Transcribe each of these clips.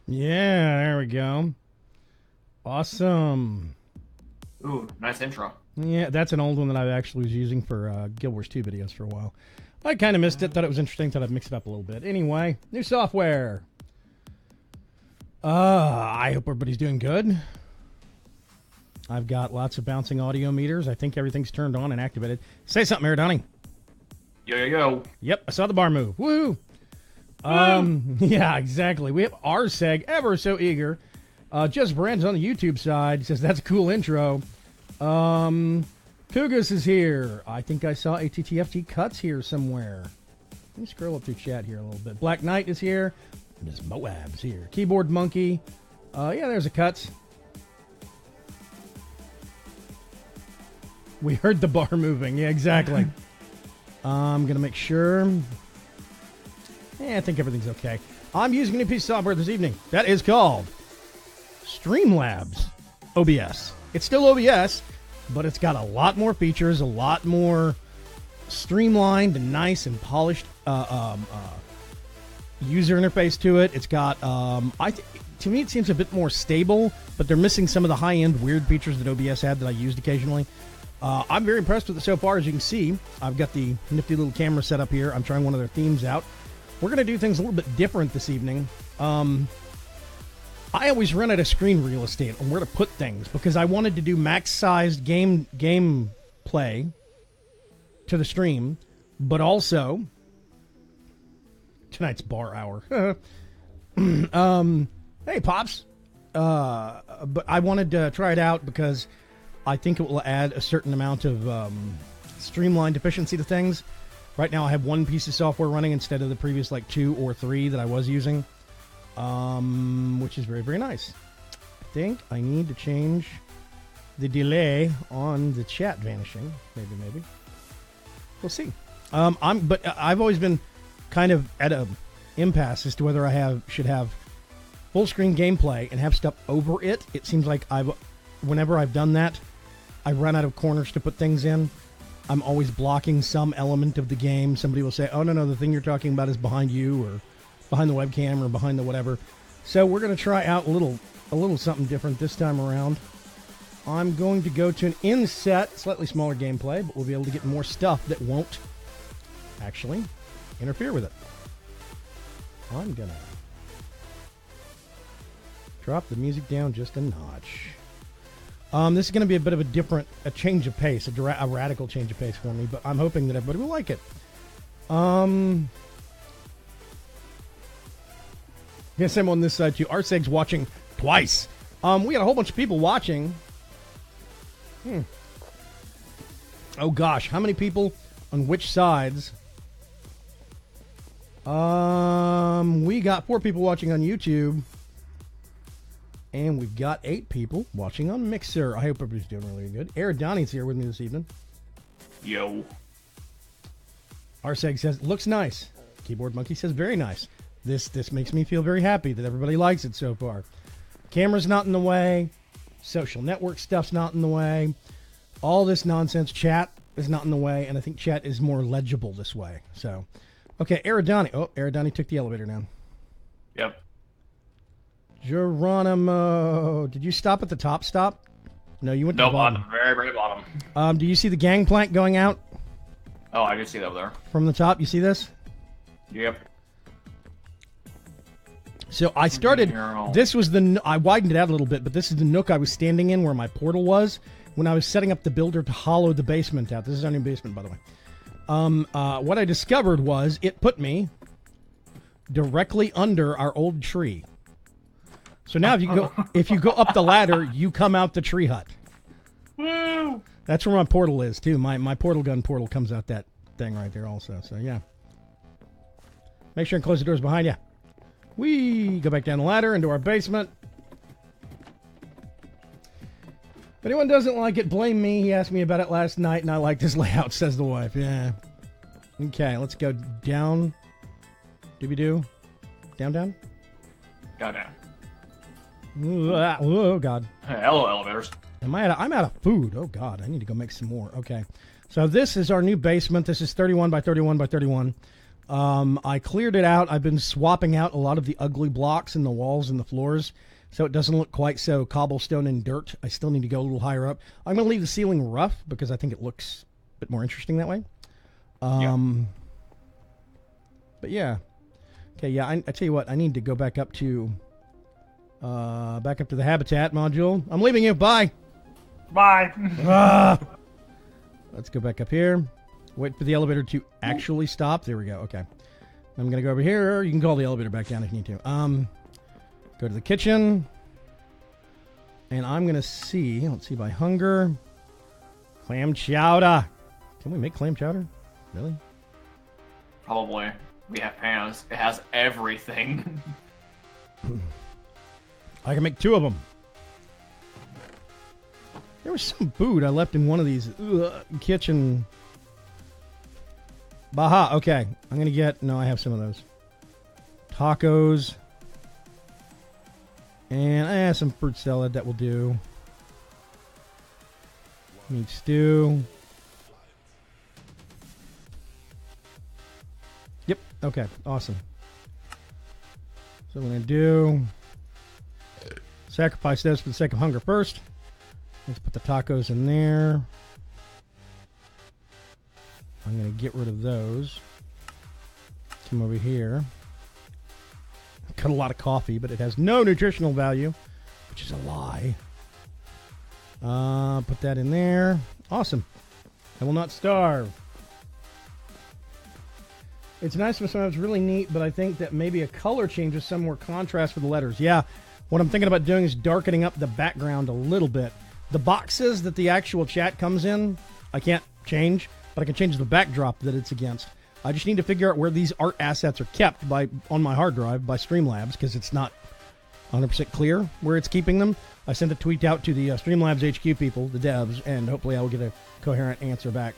Yeah, there we go. Awesome. Ooh, nice intro. Yeah, that's an old one that I actually was using for Guild Wars 2 videos for a while. I kind of missed it. Thought it was interesting. Thought I'd mix it up a little bit. Anyway, new software. I hope everybody's doing good. I've got lots of bouncing audio meters. I think everything's turned on and activated. Say something, Aridani. Yo, yo, yo. Yep, I saw the bar move. Woo! Yeah, exactly. We have Arseg, ever so eager. Just Brand's on the YouTube side. He says, that's a cool intro. Kugus is here. I think I saw ATTFT Cuts here somewhere. Let me scroll up through chat here a little bit. Black Knight is here. Miss Moab's here. Keyboard Monkey. Yeah, there's a Cuts. We heard the bar moving. Yeah, exactly. I'm going to make sure. Yeah, I think everything's okay. I'm using a new piece of software this evening. That is called Streamlabs OBS. It's still OBS, but it's got a lot more features, a lot more streamlined and nice and polished user interface to it. It's got, to me, it seems a bit more stable, but they're missing some of the high-end weird features that OBS had that I used occasionally. I'm very impressed with it so far. As you can see, I've got the nifty little camera set up here. I'm trying one of their themes out. We're going to do things a little bit different this evening. I always run out of screen real estate on where to put things because I wanted to do max-sized game play to the stream, but also tonight's bar hour. Hey, Pops. But I wanted to try it out because I think it will add a certain amount of streamlined efficiency to things. Right now I have one piece of software running instead of the previous like 2 or 3 that I was using, which is very, very nice. I think I need to change the delay on the chat vanishing. Maybe. We'll see. But I've always been kind of at a impasse as to whether I should have full screen gameplay and have stuff over it. It seems like whenever I've done that, I run out of corners to put things in. I'm always blocking some element of the game. Somebody will say, oh, no, the thing you're talking about is behind you or behind the webcam or behind the whatever. So we're going to try out a little something different this time around. I'm going to go to an inset, slightly smaller gameplay, but we'll be able to get more stuff that won't actually interfere with it. I'm going to drop the music down just a notch. This is going to be a bit of a change of pace, a radical change of pace for me, but I'm hoping that everybody will like it. Yes, I'm on this side too. Arseg's watching twice. We got a whole bunch of people watching. Oh gosh, how many people on which sides? We got 4 people watching on YouTube. And we've got 8 people watching on Mixer. I hope everybody's doing really good. Aridani's here with me this evening. Yo. Arseg says, looks nice. Keyboard Monkey says, very nice. This makes me feel very happy that everybody likes it so far. Camera's not in the way. Social network stuff's not in the way. All this nonsense. Chat is not in the way. And I think chat is more legible this way. So, okay, Aridani. Oh, Aridani took the elevator down. Yep. Geronimo, did you stop at the top stop? No, you went to the bottom. On the very, very bottom. Do you see the gangplank going out? Oh, I did see that over there. From the top, you see this? Yep. So I started, this was I widened it out a little bit, but this is the nook I was standing in where my portal was when I was setting up the builder to hollow the basement out. This is our new basement, by the way. What I discovered was it put me directly under our old tree. So now if you go up the ladder, you come out the tree hut. Woo! That's where my portal is too. My portal gun portal comes out that thing right there also. So yeah. Make sure and close the doors behind you. We go back down the ladder into our basement. If anyone doesn't like it, blame me. He asked me about it last night, and I like this layout, says the wife. Yeah. Okay, let's go down. Doobie-doo. Down? Go down. Oh, God. Hey, hello, elevators. I'm out of food. Oh, God. I need to go make some more. Okay. So this is our new basement. This is 31 by 31 by 31. I cleared it out. I've been swapping out a lot of the ugly blocks in the walls and the floors, so it doesn't look quite so cobblestone and dirt. I still need to go a little higher up. I'm going to leave the ceiling rough because I think it looks a bit more interesting that way. But yeah. Okay, yeah, I tell you what, I need to go back up to the habitat module. I'm leaving you. Bye. Bye. Let's go back up here. Wait for the elevator to actually stop. There we go. Okay. I'm going to go over here. You can call the elevator back down if you need to. Go to the kitchen. And I'm going to see, let's see, by hunger. Clam chowder. Can we make clam chowder? Really? Probably. We have pans. It has everything. I can make 2 of them. There was some food I left in one of these kitchen. Baha. Okay. I'm going to get... No, I have some of those. Tacos. And I have some fruit salad that will do. Meat stew. Yep. Okay. Awesome. So I'm going to do... Sacrifice those for the sake of hunger first. Let's put the tacos in there. I'm going to get rid of those. Come over here. Cut a lot of coffee, but it has no nutritional value, which is a lie. Put that in there. Awesome. I will not starve. It's nice when sometimes really neat, but I think that maybe a color change with some more contrast for the letters. Yeah, what I'm thinking about doing is darkening up the background a little bit. The boxes that the actual chat comes in, I can't change, but I can change the backdrop that it's against. I just need to figure out where these art assets are kept on my hard drive by Streamlabs, because it's not 100% clear where it's keeping them. I sent a tweet out to the Streamlabs HQ people, the devs, and hopefully I will get a coherent answer back.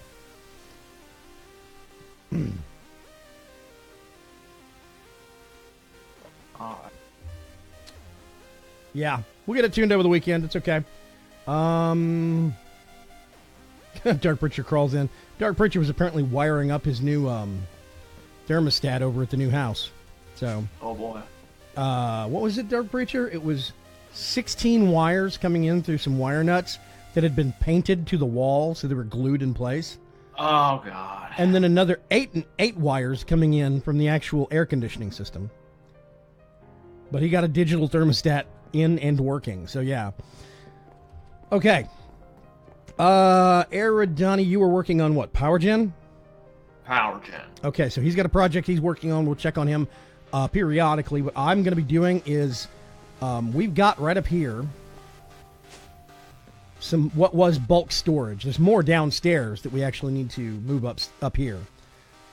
Yeah, we'll get it tuned over the weekend. It's okay. Dark Preacher crawls in. Dark Preacher was apparently wiring up his new thermostat over at the new house. So, Oh boy. what was it, Dark Preacher? It was 16 wires coming in through some wire nuts that had been painted to the wall, so they were glued in place. Oh god. And then another 8 wires coming in from the actual air conditioning system. But he got a digital thermostat in and working, so yeah. Okay. Aerodani, you were working on what? Power gen? Power gen. Okay, so he's got a project he's working on. We'll check on him periodically. What I'm going to be doing is we've got right up here some what was bulk storage. There's more downstairs that we actually need to move up here.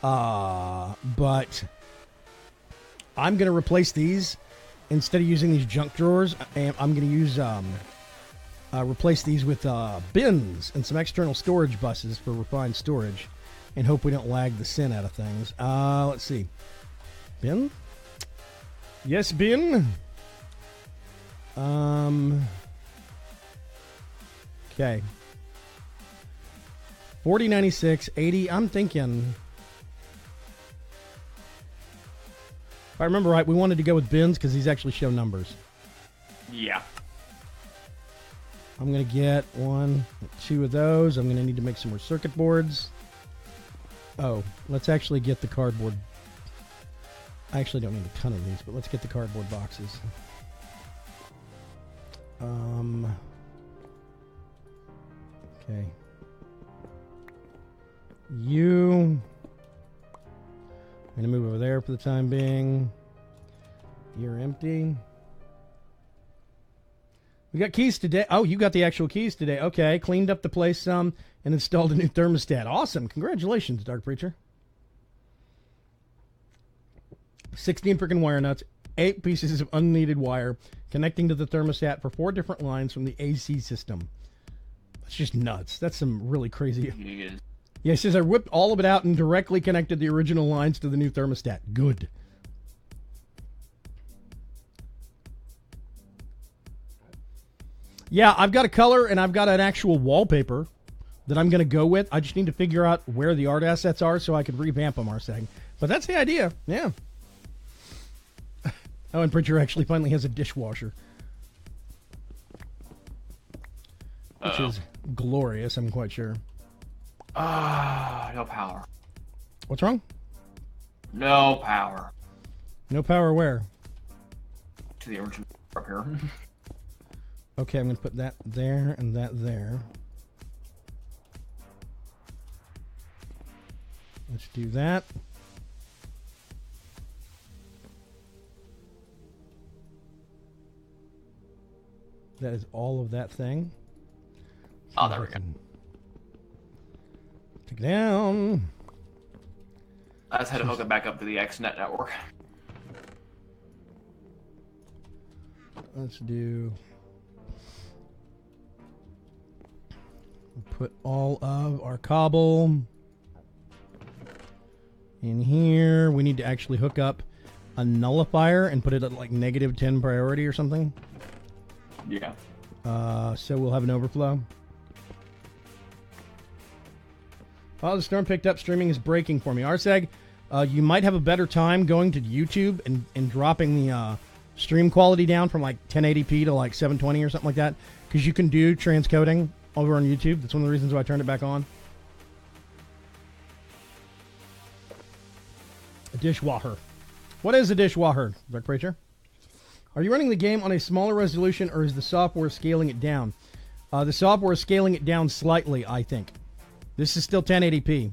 But I'm going to replace these. Instead of using these junk drawers, I'm going to use replace these with bins and some external storage buses for refined storage, and hope we don't lag the sin out of things. Let's see. Bin? Yes, bin. Okay. 4096, 80. I'm thinking, if I remember right, we wanted to go with bins because these actually show numbers. Yeah. I'm going to get 1, 2 of those. I'm going to need to make some more circuit boards. Oh, let's actually get the cardboard. I actually don't need a ton of these, but let's get the cardboard boxes. Okay. I'm going to move over there for the time being. You're empty. We got keys today. Oh, you got the actual keys today. Okay, cleaned up the place some and installed a new thermostat. Awesome. Congratulations, Dark Preacher. 16 freaking wire nuts, 8 pieces of unneeded wire connecting to the thermostat for 4 different lines from the AC system. That's just nuts. That's some really crazy. Yeah, it says I whipped all of it out and directly connected the original lines to the new thermostat. Good. Yeah, I've got a color and I've got an actual wallpaper that I'm going to go with. I just need to figure out where the art assets are so I can revamp them, Arseg. But that's the idea. Yeah. Oh, and Pritchard actually finally has a dishwasher. Which is glorious, I'm quite sure. No power. What's wrong? No power. No power where? To the original up here. Okay, I'm going to put that there and that there. Let's do that. That is all of that thing. Oh, there we go. Take it down. I just had to hook it back up to the XNet network. Let's do... Put all of our cobble in here. We need to actually hook up a nullifier and put it at like -10 priority or something. Yeah. So we'll have an overflow. Oh, the storm picked up. Streaming is breaking for me. Arseg, you might have a better time going to YouTube and dropping the stream quality down from like 1080p to like 720 or something like that. Because you can do transcoding over on YouTube. That's one of the reasons why I turned it back on. A dishwasher. What is a dishwasher, Dark Preacher? Are you running the game on a smaller resolution, or is the software scaling it down? The software is scaling it down slightly, I think. This is still 1080p.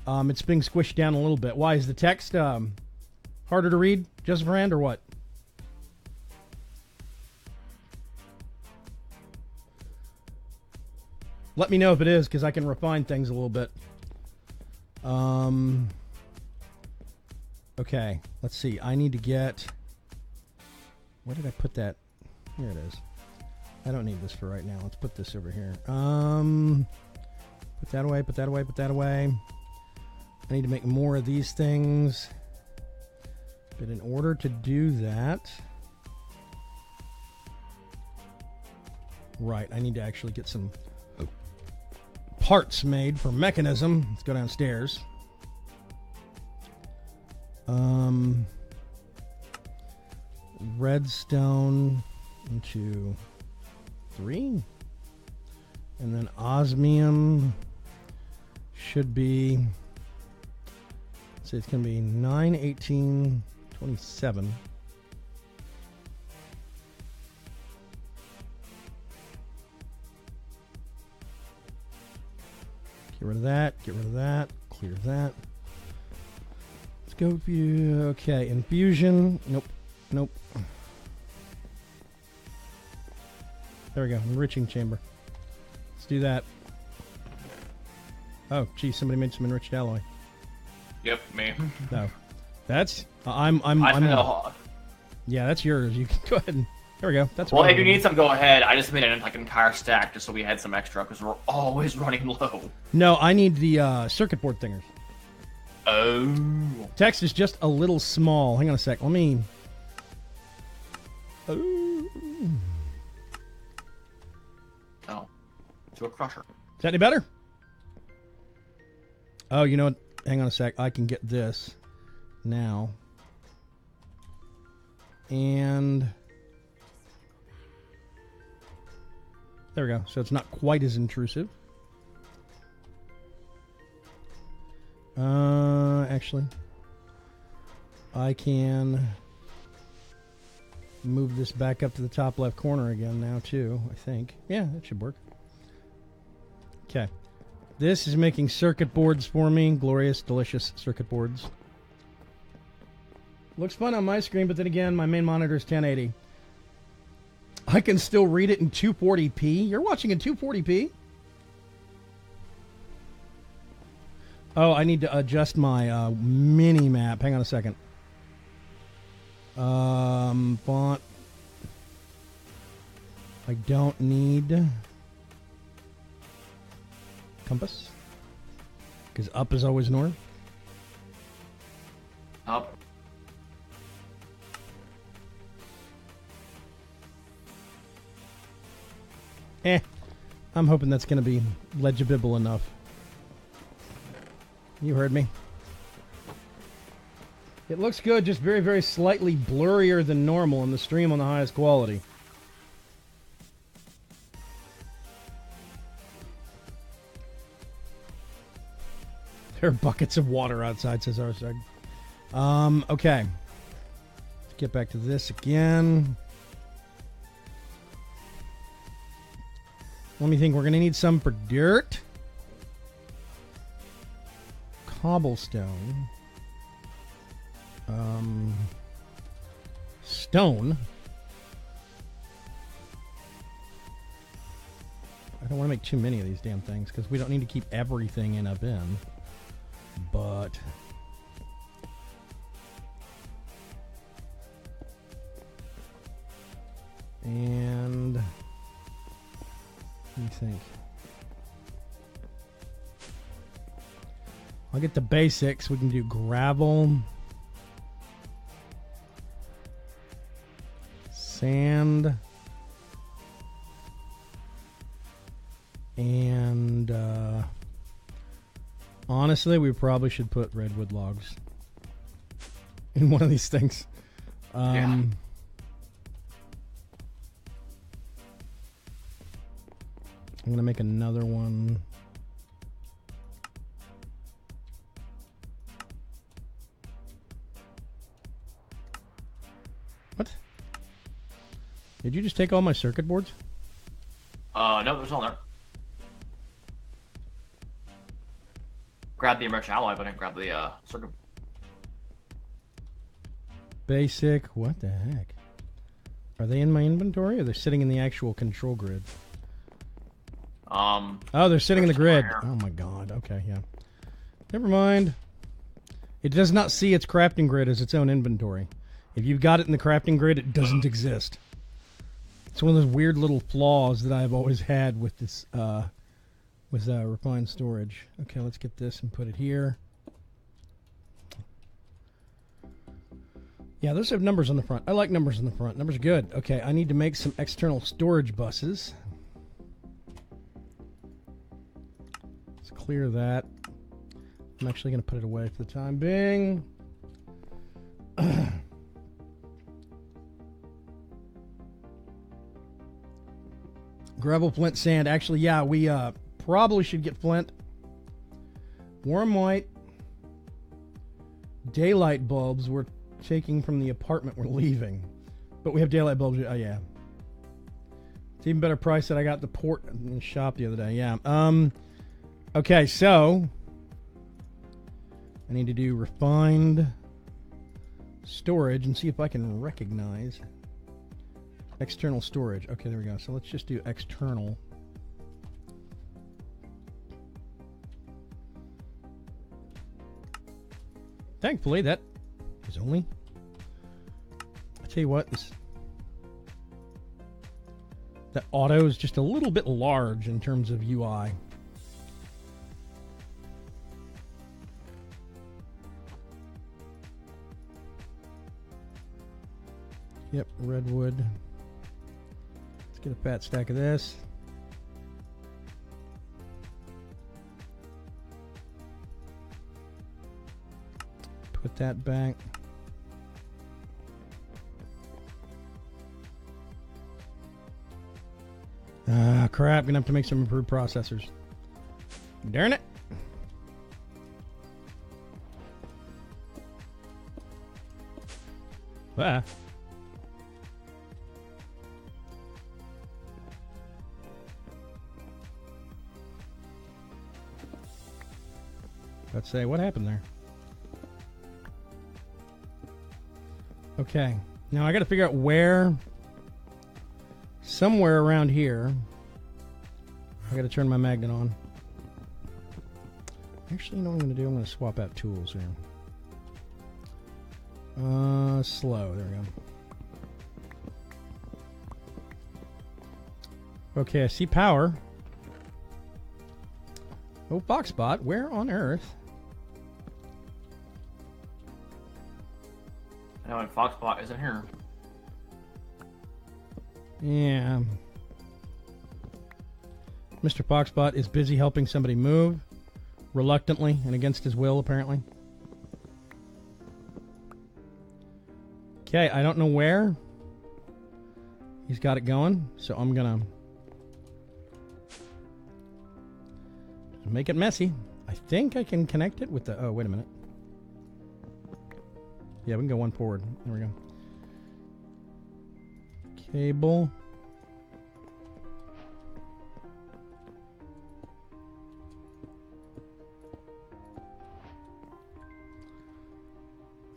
It's being squished down a little bit. Why? Is the text harder to read, Joseph Rand, or what? Let me know if it is, because I can refine things a little bit. Okay, let's see. I need to get... Where did I put that? Here it is. I don't need this for right now. Let's put this over here. Put that away, put that away, put that away. I need to make more of these things. But in order to do that... Right, I need to actually get some parts made for mechanism. Let's go downstairs. Redstone into 3. And then osmium should be, let's say it's going to be 9, 18, 27. Get rid of that, get rid of that, clear that. Let's go view, okay, infusion, nope, nope. There we go, enriching chamber. Let's do that. Oh, geez, somebody made some enriched alloy. Yep, me. No, that's I'm. Yeah, that's yours. You can go ahead and there we go. That's well. If you need some, go ahead. I just made an like entire stack just so we had some extra because we're always running low. No, I need the circuit board thingers. Oh. Text is just a little small. Hang on a sec. Let me. Oh. To a crusher. Is that any better? Oh, you know what? Hang on a sec. I can get this now. And there we go. So it's not quite as intrusive. Actually, I can move this back up to the top left corner again now too, I think. Yeah, that should work. Okay. This is making circuit boards for me. Glorious, delicious circuit boards. Looks fun on my screen, but then again, my main monitor is 1080. I can still read it in 240p. You're watching in 240p? Oh, I need to adjust my mini map. Hang on a second. Font. I don't need compass, because up is always north. Up. I'm hoping that's going to be legible enough. You heard me. It looks good, just very, very slightly blurrier than normal in the stream on the highest quality. There are buckets of water outside, says Arsag. Okay. Let's get back to this again. Let me think. We're going to need some for dirt. Cobblestone. Stone. I don't want to make too many of these damn things because we don't need to keep everything in a bin. But and let me think. I'll get the basics. We can do gravel, sand, and honestly, we probably should put redwood logs in one of these things. Yeah. I'm going to make another one. What? Did you just take all my circuit boards? No, there's all there. Grab the enriched alloy, but I didn't grab the circuit. Basic. What the heck? Are they in my inventory or they're sitting in the actual control grid? Oh, they're sitting in the grid. Oh my god. Okay, yeah. Never mind. It does not see its crafting grid as its own inventory. If you've got it in the crafting grid, it doesn't exist. It's one of those weird little flaws that I've always had with this, with refined storage. Okay, let's get this and put it here. Yeah, those have numbers on the front. I like numbers on the front. Numbers are good. Okay, I need to make some external storage buses. Let's clear that. I'm actually going to put it away for the time being. Gravel, flint, sand. Actually, yeah, we probably should get flint. Warm white. Daylight bulbs we're taking from the apartment we're leaving. But we have daylight bulbs. Oh, yeah. It's even better price that I got the port in the shop the other day. Yeah. Okay, so I need to do refined storage and see if I can recognize external storage. Okay, there we go. So let's just do external. Thankfully, that is only... I tell you what, that auto is just a little bit large in terms of UI. Yep, redwood. Let's get a fat stack of this. Put that back. Ah, crap. Gonna have to make some improved processors. Darn it. Ah. Let's say, what happened there? Okay. Now I got to figure out where. Somewhere around here. I got to turn my magnet on. Actually, you know what I'm going to do? I'm going to swap out tools here. Slow. There we go. Okay, I see power. Oh, Foxbot, where on earth? No, and Foxbot isn't here. Yeah. Mr. Foxbot is busy helping somebody move, reluctantly and against his will, apparently. Okay, I don't know where he's got it going, so I'm gonna make it messy. I think I can connect it with the... Oh, wait a minute. Yeah, we can go one forward. There we go. Cable.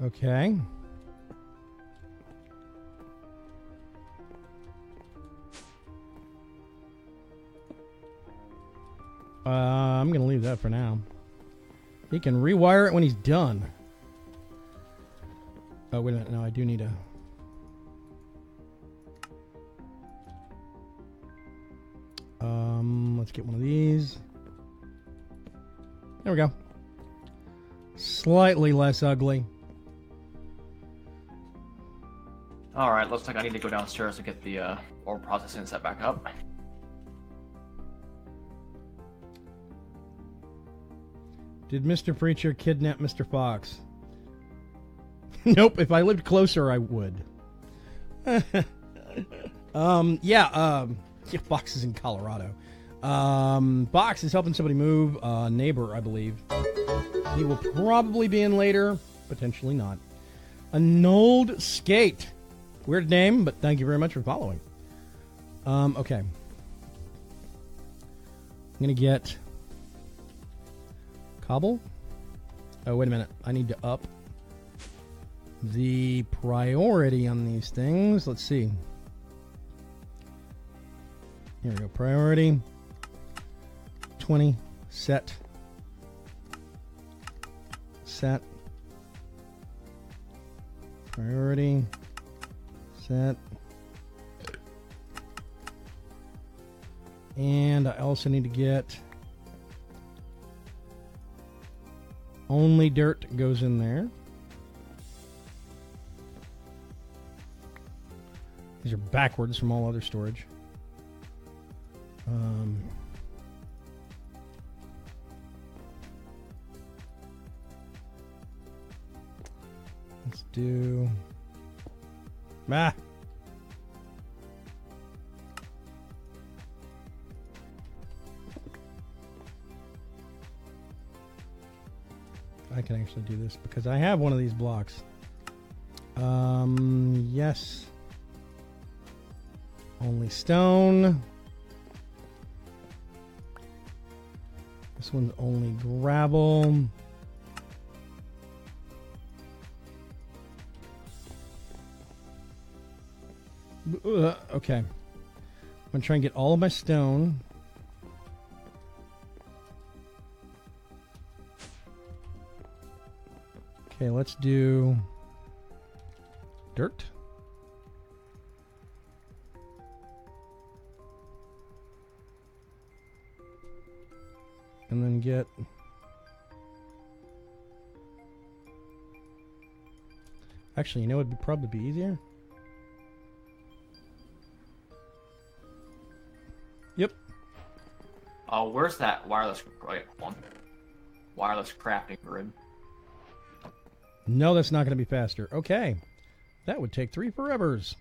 Okay. I'm going to leave that for now. He can rewire it when he's done. Oh, wait a minute. No, I do need a... let's get one of these. There we go. Slightly less ugly. Alright, looks like I need to go downstairs to get the ore processing set back up. Did Mr. Preacher kidnap Mr. Fox? Nope, if I lived closer, I would. Yeah, Fox is in Colorado. Fox is helping somebody move, neighbor, I believe. He will probably be in later, potentially not. Annolled Skate. Weird name, but thank you very much for following. Okay. I'm gonna get cobble. Oh, wait a minute. I need to up the priority on these things. Let's see. Here we go. Priority 20. Set. Priority. Set. And I also need to get only dirt goes in there. These are backwards from all other storage. Let's do... Ah! I can actually do this because I have one of these blocks. Yes. Only stone. This one's only gravel. Okay. I'm gonna try and get all of my stone. Okay, let's do dirt. And then get... Actually, you know what would probably be easier? Yep. Oh, where's that wireless... Wait, hold on. Wireless crafting grid. No, that's not going to be faster. Okay. That would take 3 forevers.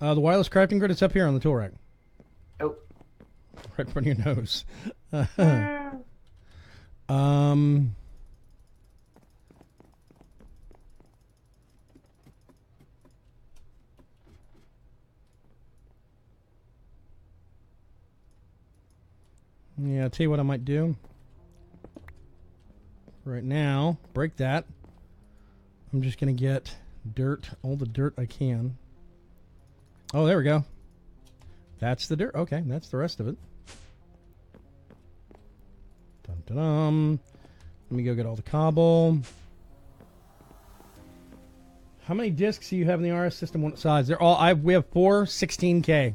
The wireless crafting grid is up here on the tool rack. Oh. Right in front of your nose. Yeah, I'll tell you what I might do. Right now, break that. I'm just going to get dirt, all the dirt I can. Oh, there we go. That's the dirt. Okay, that's the rest of it. Dum-dum-dum. Let me go get all the cobble. How many discs do you have in the RS system? What size? They're all. We have 4 16K.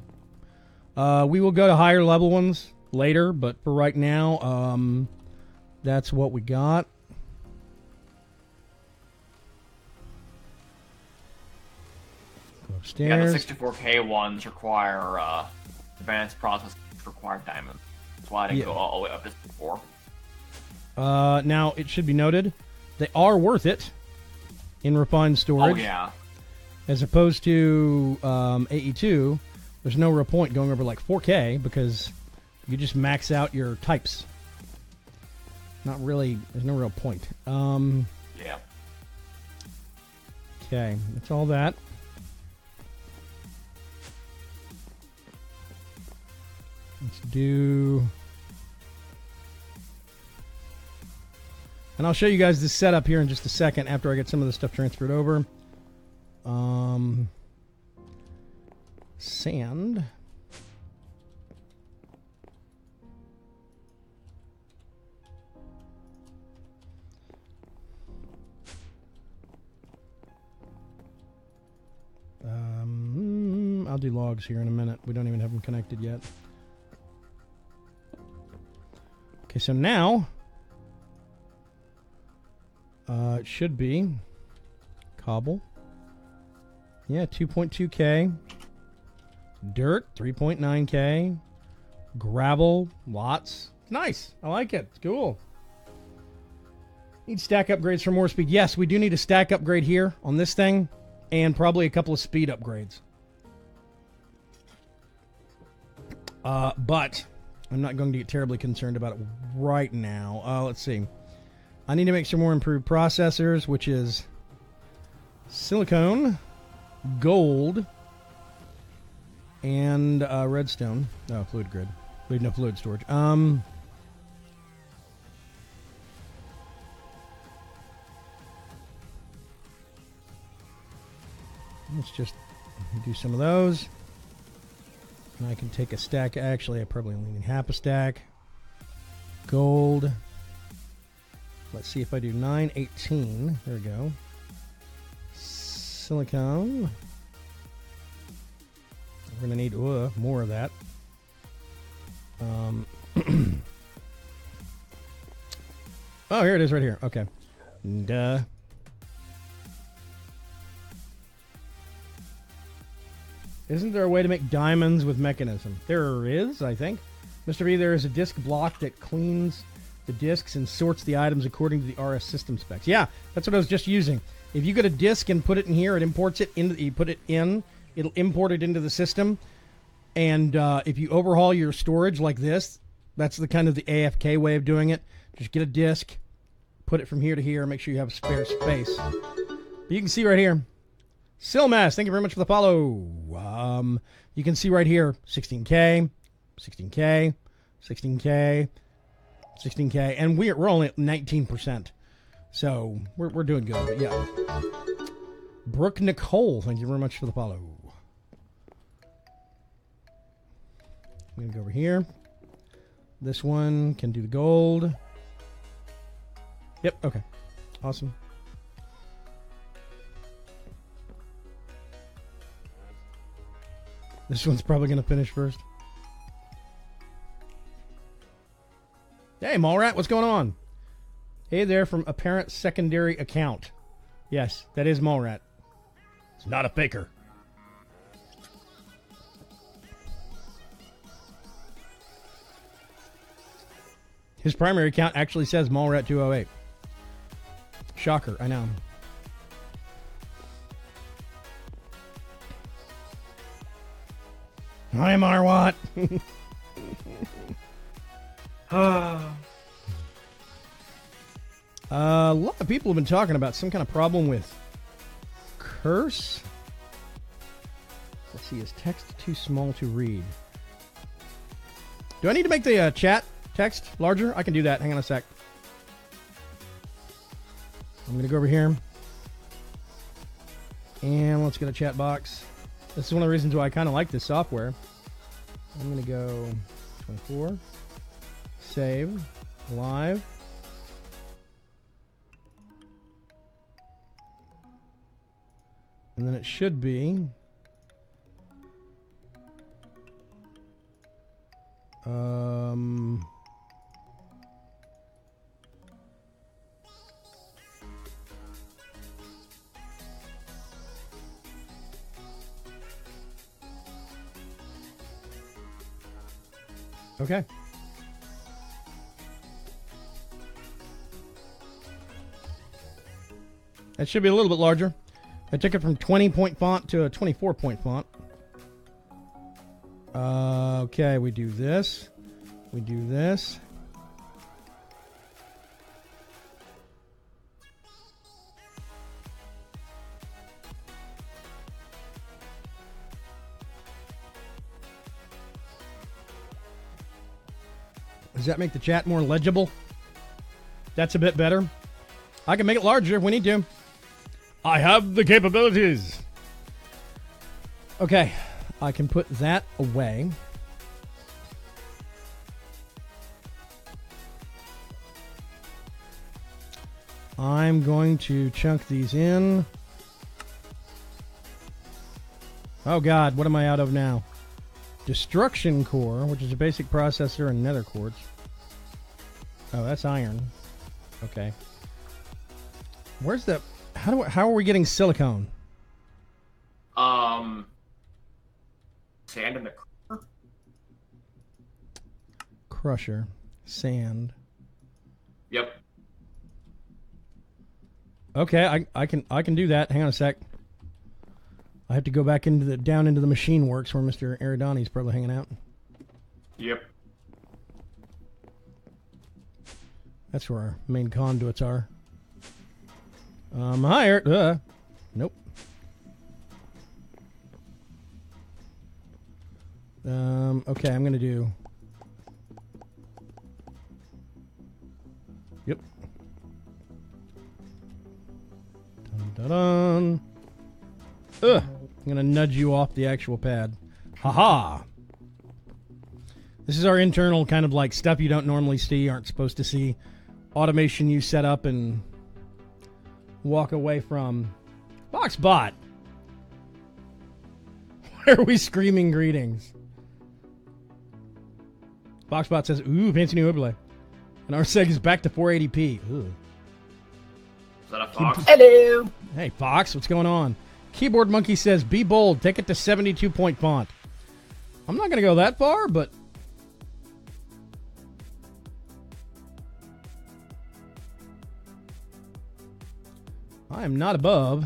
We will go to higher level ones later, but for right now, that's what we got. Go upstairs. Yeah, the 64K ones require advanced processing required diamonds. That's why I didn't go all the way up as before. Now, it should be noted, they are worth it in refined storage. Oh, yeah. As opposed to AE2, there's no real point going over like 4K because you just max out your types. Not really, there's no real point. Yeah. Okay, that's all that. Let's do... And I'll show you guys this setup here in just a second after I get some of the stuff transferred over. Sand. I'll do logs here in a minute. We don't even have them connected yet. Okay, so now it should be cobble. Yeah, 2.2K. Dirt, 3.9K. Gravel, lots. Nice. I like it. It's cool. Need stack upgrades for more speed. Yes, we do need a stack upgrade here on this thing, and probably a couple of speed upgrades. But I'm not going to get terribly concerned about it right now. Let's see. I need to make some more improved processors, which is silicone, gold, and redstone. Oh, fluid grid. We have no fluid storage. Let's just do some of those. And I can take a stack. Actually, I probably only need half a stack. Gold. Let's see if I do 918. There we go. Silicone. We're going to need more of that. Oh, here it is right here. Okay. Duh. Isn't there a way to make diamonds with mechanism? There is, I think. Mr. B, there is a disk block that cleans the disks and sorts the items according to the RS system specs. Yeah, that's what I was just using. If you get a disk and put it in here, it imports it into. You put it in, it'll import it into the system. And if you overhaul your storage like this, that's the kind of the AFK way of doing it. Just get a disk, put it from here to here, make sure you have spare space. But you can see right here. Silmas, thank you very much for the follow. You can see right here, 16K, 16K, 16K, 16K, and we're only at 19%. So we're doing good. But yeah. Brooke Nicole, thank you very much for the follow. I'm gonna go over here. This one can do the gold. Yep. Okay. Awesome. This one's probably going to finish first. Hey, Mallrat, what's going on? Hey there from apparent secondary account. Yes, that is Mallrat. It's not a faker. His primary account actually says Mallrat208. Shocker, I know. Hi, Marwat. A lot of people have been talking about some kind of problem with Curse. Let's see, is text too small to read? Do I need to make the chat text larger? I can do that. Hang on a sec. I'm going to go over here. And let's get a chat box. This is one of the reasons why I kind of like this software. I'm going to go 24. Save. Live. And then it should be... Okay. That should be a little bit larger. I took it from 20-point font to a 24-point font. Okay, we do this. We do this. Does that make the chat more legible? That's a bit better. I can make it larger if we need to. I have the capabilities. Okay, I can put that away. I'm going to chunk these in. Oh God, what am I out of now? Destruction core, which is a basic processor and nether quartz. Oh, that's iron. Okay. Where's the... How are we getting silicone? Sand in the crusher. Crusher. Sand. Yep. Okay, I can do that. Hang on a sec. I have to go back down into the machine works where Mr. Aridani's probably hanging out. Yep. That's where our main conduits are. Higher. Nope. Okay, I'm gonna do. Yep. Dun dun dun. I'm gonna nudge you off the actual pad. Haha. This is our internal kind of like stuff you don't normally see, aren't supposed to see. Automation you set up and walk away from. Boxbot! Why are we screaming greetings? Boxbot says, ooh, fancy new overlay. And our seg is back to 480p. Ooh. Is that a fox? Hello. Hey, Fox, what's going on? Keyboard Monkey says, be bold, take it to 72-point font. I'm not going to go that far, but... I am not above.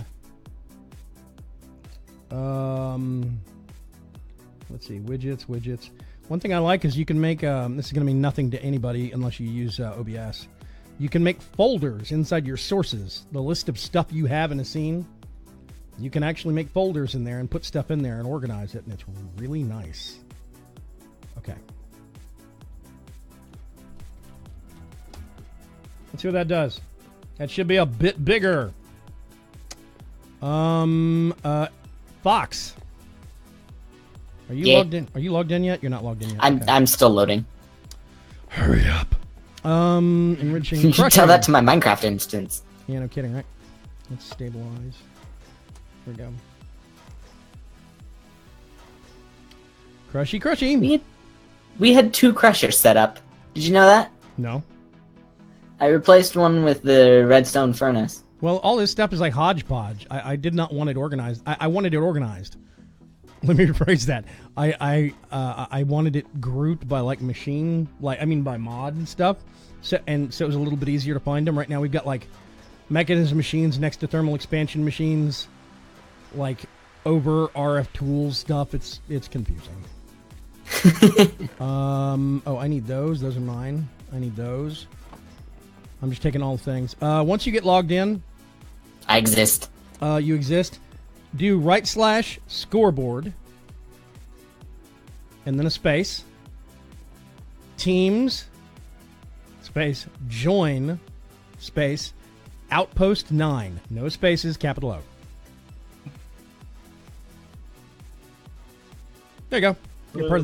Let's see, widgets. One thing I like is you can make, this is going to mean nothing to anybody unless you use OBS. You can make folders inside your sources. The list of stuff you have in a scene. You can actually make folders in there and put stuff in there and organize it, and it's really nice. Okay. Let's see what that does. That should be a bit bigger. Fox. Are you logged in? Are you logged in yet? You're not logged in yet. I'm still loading. Hurry up. Enriching. You should tell that to my Minecraft instance. Yeah, no kidding, right? Let's stabilize. Here we go. Crushy. We had 2 crushers set up. Did you know that? No. I replaced one with the redstone furnace. Well, all this stuff is like hodgepodge. I did not want it organized. I wanted it organized. Let me rephrase that. I wanted it grouped by like machine, by mod and stuff. So it was a little bit easier to find them. Right now we've got like mechanism machines next to thermal expansion machines, like over RF tools stuff. It's confusing. Oh, I need those. Those are mine. I need those. I'm just taking all the things. Once you get logged in, I exist. You exist. Do / scoreboard, and then a space. Teams, space, join, space, outpost 9. No spaces, capital O. There you go. You're part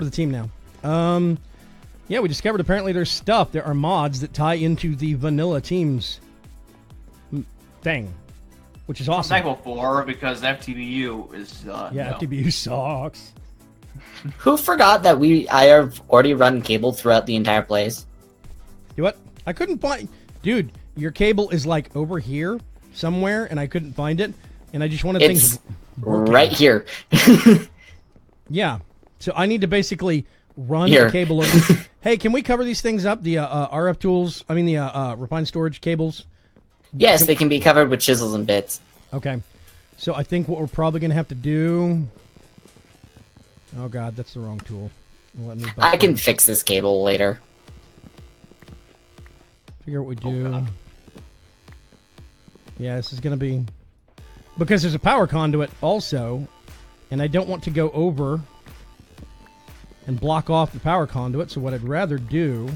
of the team now. Yeah, we discovered apparently there's stuff. There are mods that tie into the vanilla teams thing, which is awesome. I'm thankful for because FTBU is. FTBU sucks. Who forgot that I have already run cable throughout the entire place? You what? I couldn't find. Dude, your cable is like over here somewhere, and I couldn't find it, and I just wanted things right here. Yeah. So I need to basically run Here. the cable over. Hey, can we cover these things up? The RF tools, I mean the refined storage cables? Yes, they can be covered with chisels and bits. Okay. So I think what we're probably going to have to do... Oh, God, that's the wrong tool. Let me I can fix this cable later. figure what we do. Yeah, this is going to be... Because there's a power conduit also, and I don't want to go over and block off the power conduit, so what I'd rather do...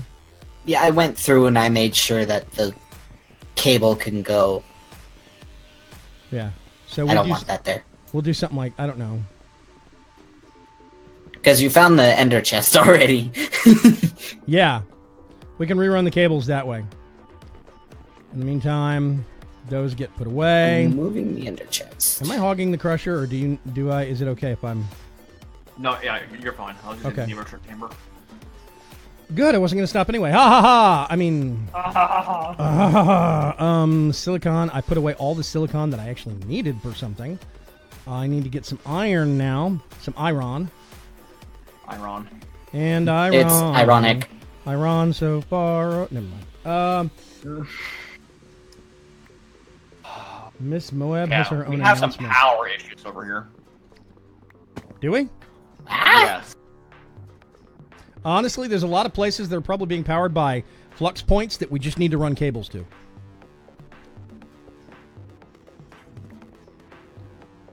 Yeah, I went through and I made sure that the cable can go. Yeah. So I don't want that there. We'll do something like, I don't know. Because you found the ender chest already. Yeah. We can rerun the cables that way. In the meantime, those get put away. I'm moving the ender chest. Am I hogging the crusher, or is it okay if I'm... No, yeah, you're fine. I'll just Okay. use the electric chamber. Good, I wasn't going to stop anyway. Ha ha ha! I mean... silicon. I put away all the silicon that I actually needed for something. I need to get some iron now. Some iron. Iron. And iron. It's ironic. Iron so far... Never mind. Miss Moab has her we own have some announcement. power issues over here. Do we? Yes. Honestly, there's a lot of places that are probably being powered by flux points that we just need to run cables to.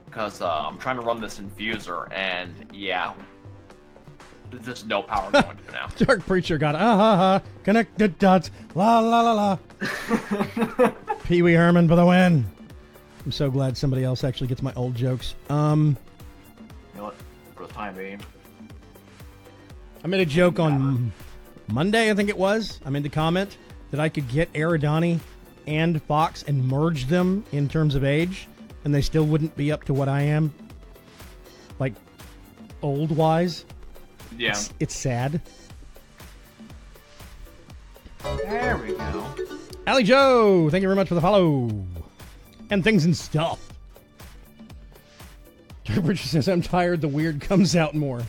Because I'm trying to run this infuser, and yeah, there's just no power going to now. Dark Preacher got connected dots, la la la la. Pee Wee Herman for the win. I'm so glad somebody else actually gets my old jokes. You know what? For the time being. I made a joke on Monday, I think it was. I made the comment that I could get Aridani and Fox and merge them in terms of age, and they still wouldn't be up to what I am. Like, old-wise. Yeah. It's sad. There we go. Allie Joe, thank you very much for the follow. And things and stuff. Richard says, I'm tired, the weird comes out more.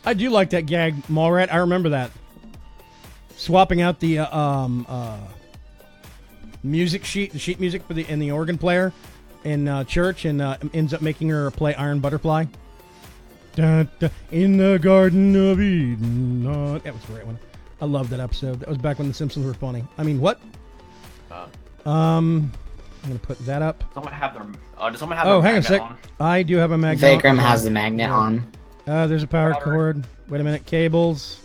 I do like that gag, Mallrat. I remember that. Swapping out the music sheet, the sheet music for in the organ player in church, and ends up making her play Iron Butterfly. Da, da, in the Garden of Eden. That was a great one. I love that episode. That was back when The Simpsons were funny. I mean, what? I'm gonna put that up. Someone have their. Does someone have? Oh, their hang on a sec. magnet on? I do have a magnet. Vaygrim has the magnet on. There's a power cord. Wait a minute. Cables.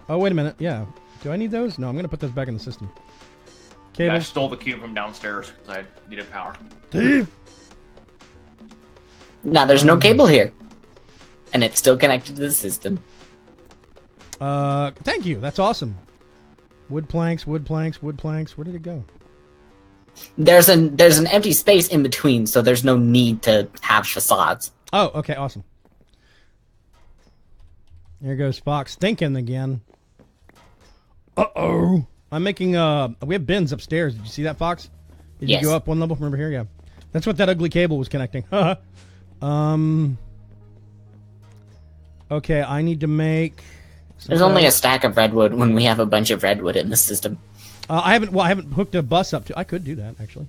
Oh, wait a minute. Yeah. Do I need those? No, I'm gonna put those back in the system. I Cables. stole the cube from downstairs because I needed power. Thief. Now there's no cable here. And it's still connected to the system. Thank you. That's awesome. Wood planks, wood planks, wood planks. Where did it go? There's an empty space in between, so there's no need to have facades. Oh, okay, awesome. Here goes Fox thinking again. Uh-oh. I'm making, we have bins upstairs. Did you see that, Fox? Did Yes. you go up one level? Remember here? Yeah. That's what that ugly cable was connecting. Okay, I need to make... There's only a stack of redwood when we have a bunch of redwood in the system. I haven't hooked a bus up to... I could do that, actually.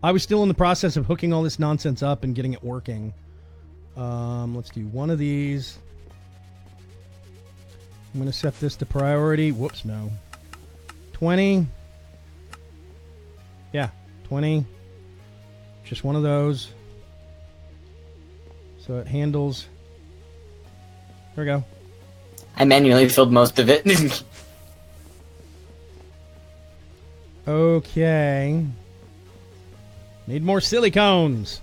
I was still in the process of hooking all this nonsense up and getting it working. Let's do one of these. I'm going to set this to priority. Whoops, no. 20. Yeah, 20. Just one of those. So it handles... There we go. I manually filled most of it. Okay. Need more silly cones.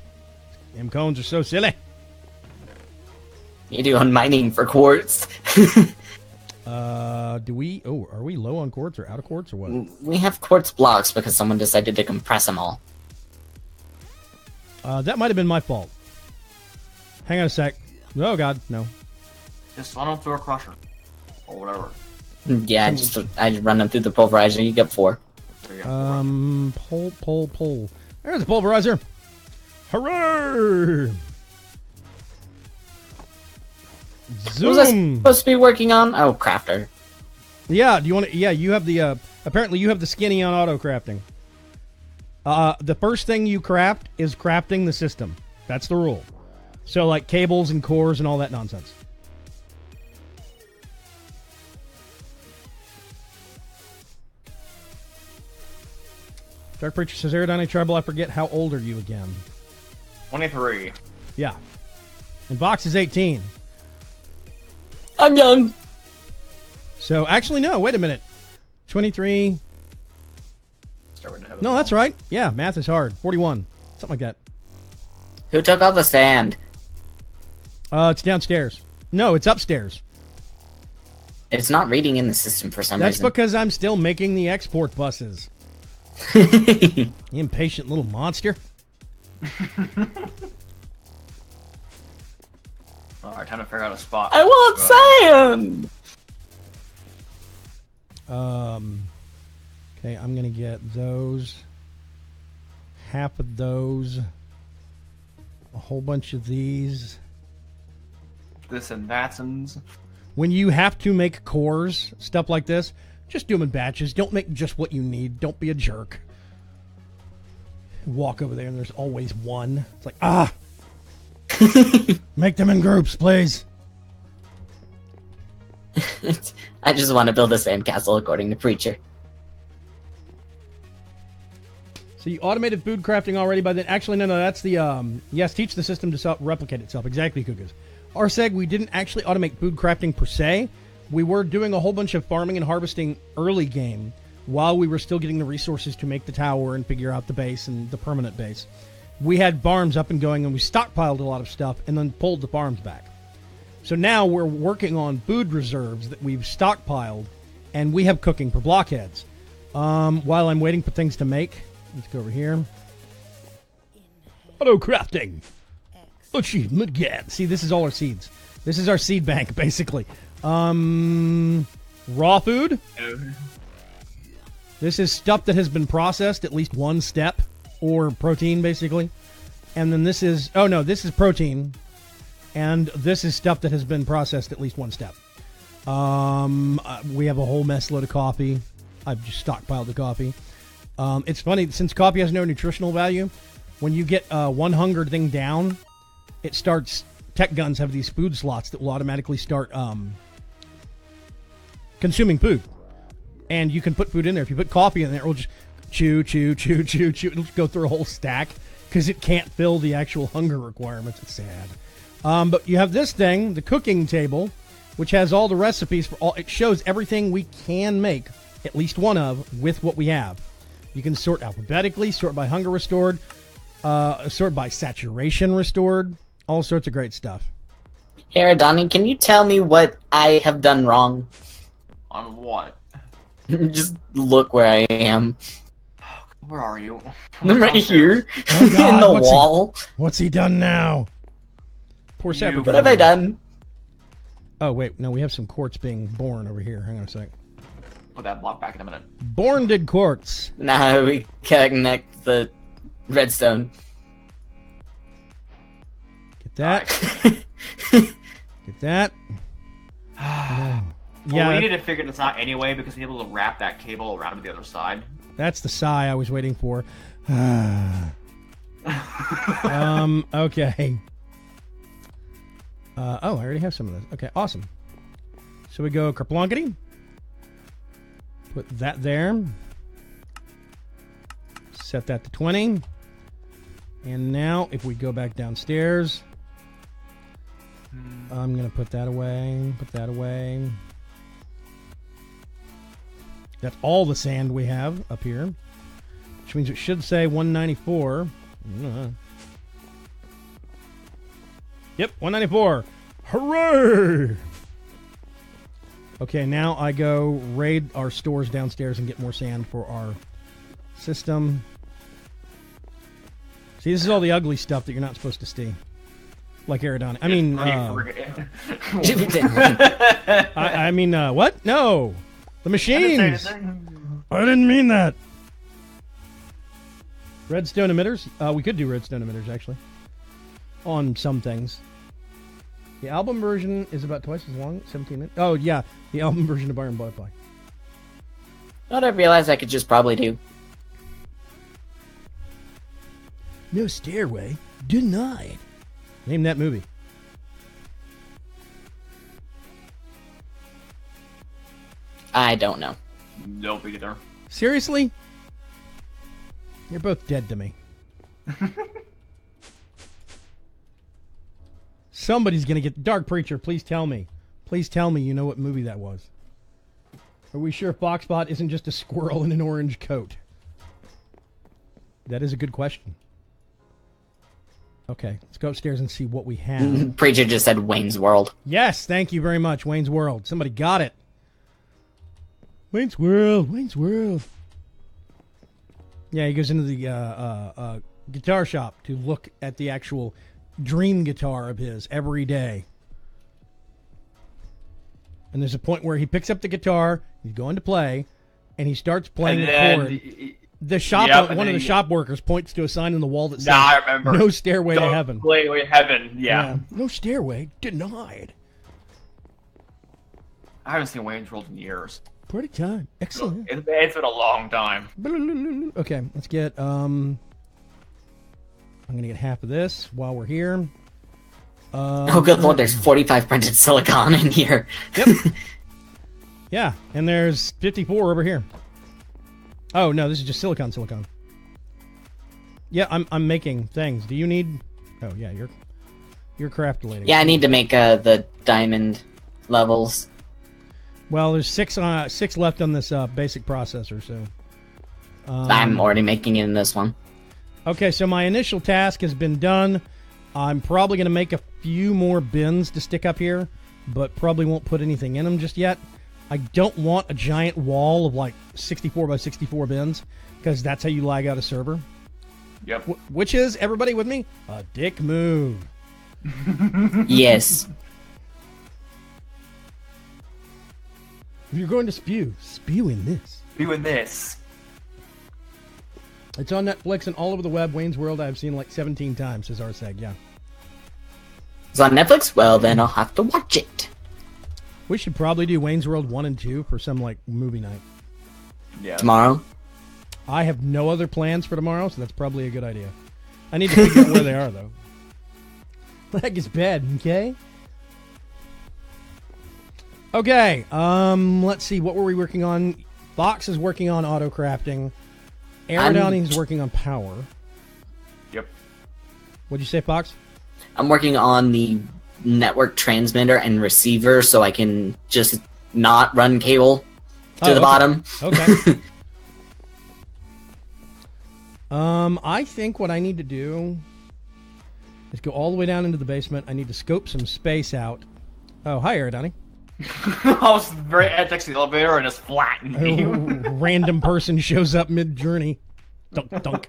Them cones are so silly. You do on mining for quartz. Do we... Oh, are we low on quartz or out of quartz or what? We have quartz blocks because someone decided to compress them all. That might have been my fault. Hang on a sec. Oh, God, no. Just run them through a crusher. Or whatever. Yeah, I run them through the pulverizer. You get 4. There you go. Pull. There's the pulverizer. Hooray! What was I Zoom! supposed to be working on? Oh, crafter. Yeah, do you want to... Yeah, you have the... apparently you have the skinny on auto-crafting. The first thing you craft is crafting the system. That's the rule. So, like, cables and cores and all that nonsense. Dark Preacher says, Aerodynamic Tribal, I forget, how old are you again? 23. Yeah. And Vox is 18. I'm young. So, actually, no, wait a minute. 23... Start with an No, that's right. Yeah, math is hard. 41. Something like that. Who took all the sand? It's downstairs. No, it's upstairs. It's not reading in the system for some That's reason. because I'm still making the export buses. You impatient little monster. Alright, time to figure out a spot. I want sand! Okay, I'm going to get those. Half of those. A whole bunch of these. This and that's. When you have to make cores, stuff like this, just do them in batches. Don't make just what you need. Don't be a jerk. Walk over there and there's always one. It's like, make them in groups, please. I just want to build a sandcastle according to Preacher. So you automated food crafting already by then. Actually, no, that's the, yes, teach the system to self-replicate itself. Exactly, Kukas. Arseg, we didn't actually automate food crafting per se. We were doing a whole bunch of farming and harvesting early game while we were still getting the resources to make the tower and figure out the base and the permanent base. We had farms up and going, and we stockpiled a lot of stuff and then pulled the farms back. So now we're working on food reserves that we've stockpiled, and we have cooking for blockheads. While I'm waiting for things to make, let's go over here. Auto crafting. Achievement get. See, this is all our seeds. This is our seed bank, basically. Raw food. This is stuff that has been processed at least one step, or protein, basically. And then this is, oh no, this is protein. And this is stuff that has been processed at least one step. We have a whole mess load of coffee. I've just stockpiled the coffee. It's funny, since coffee has no nutritional value, when you get one hunger thing down, it starts, tech guns have these food slots that will automatically start consuming food. And you can put food in there. If you put coffee in there, it will just chew. It'll go through a whole stack because it can't fill the actual hunger requirements. It's sad. But you have this thing, the cooking table, which has all the recipes for all. It shows everything we can make, at least one of, with what we have. You can sort alphabetically, sort by hunger restored, sort by saturation restored, all sorts of great stuff. Hey, Donnie, can you tell me what I have done wrong? On what? Just look where I am. Where are you? I'm right here. Oh, God, in the wall. What's he done now? Poor You- Sapper. What have I done? Oh, wait. No, we have some quartz being born over here. Hang on a sec. Put that block back in a minute. Born did quartz. Now we connect the redstone. Get that. Get that. Well, Yeah, we needed to figure this out anyway because we were able to wrap that cable around to the other side. that's the sigh I was waiting for. Okay. Oh, I already have some of those. Okay, awesome. So we go kerplonkety. Put that there. Set that to 20. And now, if we go back downstairs, I'm going to put that away. Put that away. That's all the sand we have up here. Which means it should say 194. Yep, 194. Hooray! Okay, now I go raid our stores downstairs and get more sand for our system. See, this is all the ugly stuff that you're not supposed to see. Like Aerodon. I mean, I mean, what? No! The machines! I didn't mean that. Redstone emitters. We could do redstone emitters, actually. On some things. The album version is about twice as long, 17 minutes. Oh, yeah, the album version of Iron Butterfly. What I realized I could just probably do. No stairway. Denied. Name that movie. I don't know. Nope, either. Seriously? You're both dead to me. Somebody's gonna get... Dark Preacher, please tell me. Please tell me you know what movie that was. Are we sure Foxbot isn't just a squirrel in an orange coat? That is a good question. Okay, let's go upstairs and see what we have. Preacher just said Wayne's World. Yes, thank you very much, Wayne's World. Somebody got it. Wayne's World, Wayne's World. Yeah, he goes into the guitar shop to look at the actual dream guitar of his every day. And there's a point where he picks up the guitar, he's going to play, and he starts playing the chord. The shop, one of the shop workers points to a sign on the wall that says, I remember. "No stairway to heaven." Stairway to heaven, yeah. No stairway denied. I haven't seen Wayne's World in years. Pretty time. Excellent. It's been a long time. Okay, let's get, I'm going to get half of this while we're here. Oh, good lord, there's 45 printed silicon in here. Yep. Yeah, and there's 54 over here. Oh, no, this is just silicon. Yeah, I'm making things. Do you need... Oh, yeah, you're craftulating. Yeah, I need to make the diamond levels. Well, there's six left on this basic processor, so... I'm already making it in this one. Okay, so my initial task has been done. I'm probably going to make a few more bins to stick up here, but probably won't put anything in them just yet. I don't want a giant wall of like 64 by 64 bins, because that's how you lag out a server. Yep. Which is, everybody with me, a dick move. Yes. If you're going to spew in this. Doing this. It's on Netflix and all over the web. Wayne's World I've seen like 17 times, says Arseg, yeah. It's on Netflix? Well, then I'll have to watch it. We should probably do Wayne's World 1 and 2 for some like movie night. Yeah. Tomorrow? I have no other plans for tomorrow, so that's probably a good idea. I need to figure out where they are, though. Leg is bad, okay? Okay, let's see. What were we working on? Fox is working on auto crafting. Aerodowning is working on power. Yep. What'd you say, Fox? I'm working on the network transmitter and receiver so I can just not run cable to the bottom. Okay. I think what I need to do is go all the way down into the basement. I need to scope some space out. Oh, hi, Aerodowning. I was very at the elevator and just flattened me. Random person shows up mid-journey. Dunk, dunk.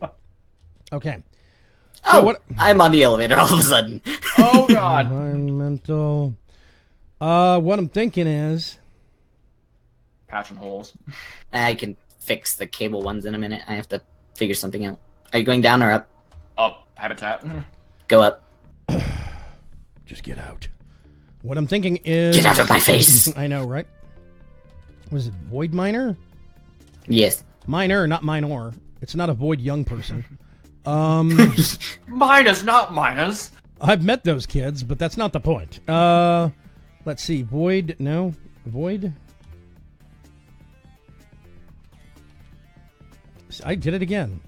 Okay. So I'm on the elevator all of a sudden. Oh, God. Environmental. What I'm thinking is... Patching holes. I can fix the cable ones in a minute. I have to figure something out. Are you going down or up? Up. Habitat. Go up. Just get out. What I'm thinking is... Get out of my face! I know, right? Was it Void Miner? Yes. Miner, not minor. It's not a Void young person. Minus, not minus. I've met those kids, but that's not the point. Let's see. Void... No. Void... I did it again.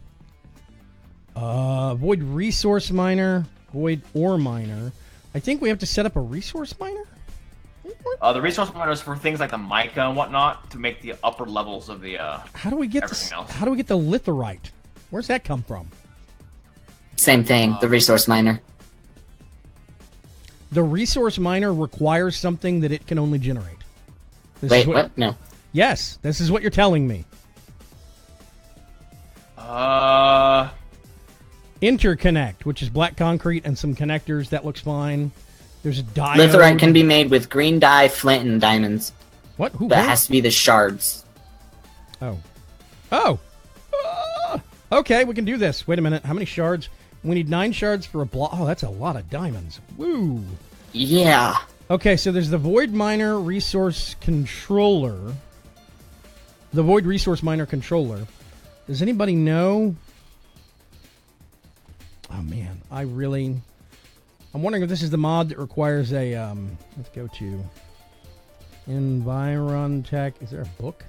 Void Resource Miner. Void Ore Miner. I think we have to set up a resource miner? The resource miners for things like the mica and whatnot to make the upper levels of the How do we get this? else. How do we get the litherite? Where's that come from? Same thing, the resource miner. The resource miner requires something that it can only generate. This Wait, is what? No. Yes, this is what you're telling me. Interconnect, which is black concrete and some connectors. That looks fine. There's a diode. Litherite can be made with green dye, flint, and diamonds. What? Who? But it What? has to be the shards. Oh. Oh! Okay, we can do this. Wait a minute. How many shards? We need 9 shards for a block. Oh, that's a lot of diamonds. Woo. Yeah. Okay, so there's the Void Miner Resource Controller. The Void Resource Miner Controller. Does anybody know? Oh, man. I'm wondering if this is the mod that requires a, let's go to Environ-Tech. Is there a book?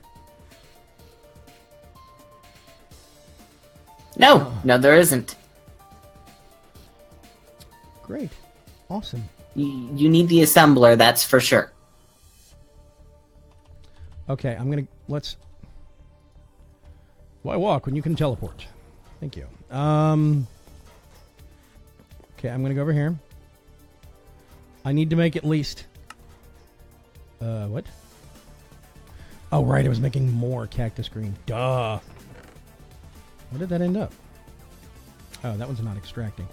No, there isn't. Great. Awesome. You need the assembler, that's for sure. Okay, let's... Why walk when you can teleport? Thank you. Okay, I'm gonna go over here. I need to make at least... what? Oh, right, I was making more cactus green. Duh. Where did that end up? Oh, that one's not extracting.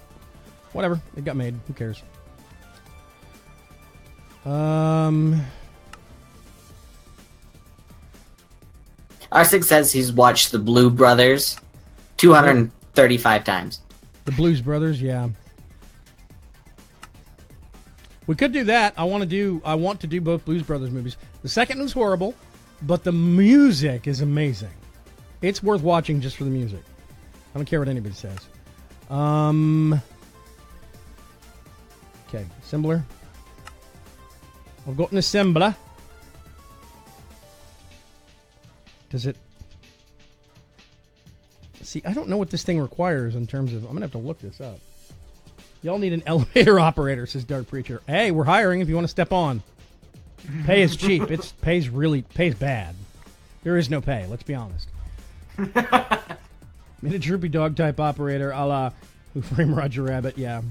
Whatever, it got made. Who cares? Arsig says he's watched the Blue Brothers 235 times. The Blues Brothers, yeah. We could do that. I want to do both Blues Brothers movies. The second one's horrible, but the music is amazing. It's worth watching just for the music. I don't care what anybody says. Okay, assembler. I've got an assembler. Does it... See, I don't know what this thing requires in terms of... I'm going to have to look this up. Y'all need an elevator operator, says Dark Preacher. Hey, we're hiring if you want to step on. Pay is cheap. Pays bad. There is no pay, let's be honest. Made a droopy dog type operator a la Who Framed Roger Rabbit, yeah.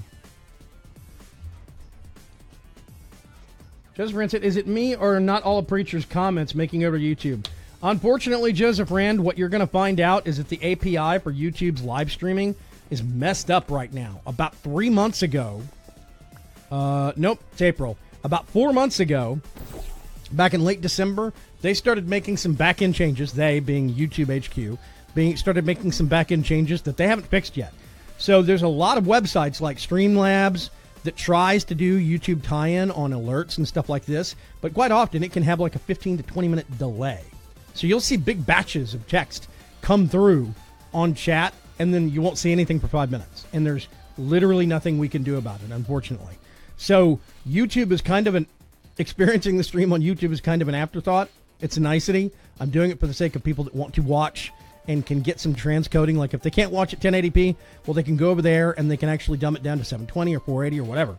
Joseph Rand said, is it me or not all of Preacher's comments making over YouTube? Unfortunately, Joseph Rand, what you're going to find out is that the API for YouTube's live streaming is messed up right now. About 3 months ago, nope, it's April. About 4 months ago, back in late December, they started making some back-end changes, they being YouTube HQ, started making some back-end changes that they haven't fixed yet. So there's a lot of websites like Streamlabs that tries to do YouTube tie-in on alerts and stuff like this, but quite often it can have like a 15 to 20 minute delay. So you'll see big batches of text come through on chat, and then you won't see anything for 5 minutes. And there's literally nothing we can do about it, unfortunately. So YouTube is kind of experiencing the stream on YouTube is kind of an afterthought. It's a nicety. I'm doing it for the sake of people that want to watch and can get some transcoding. Like if they can't watch at 1080p, well, they can go over there and they can actually dumb it down to 720 or 480 or whatever.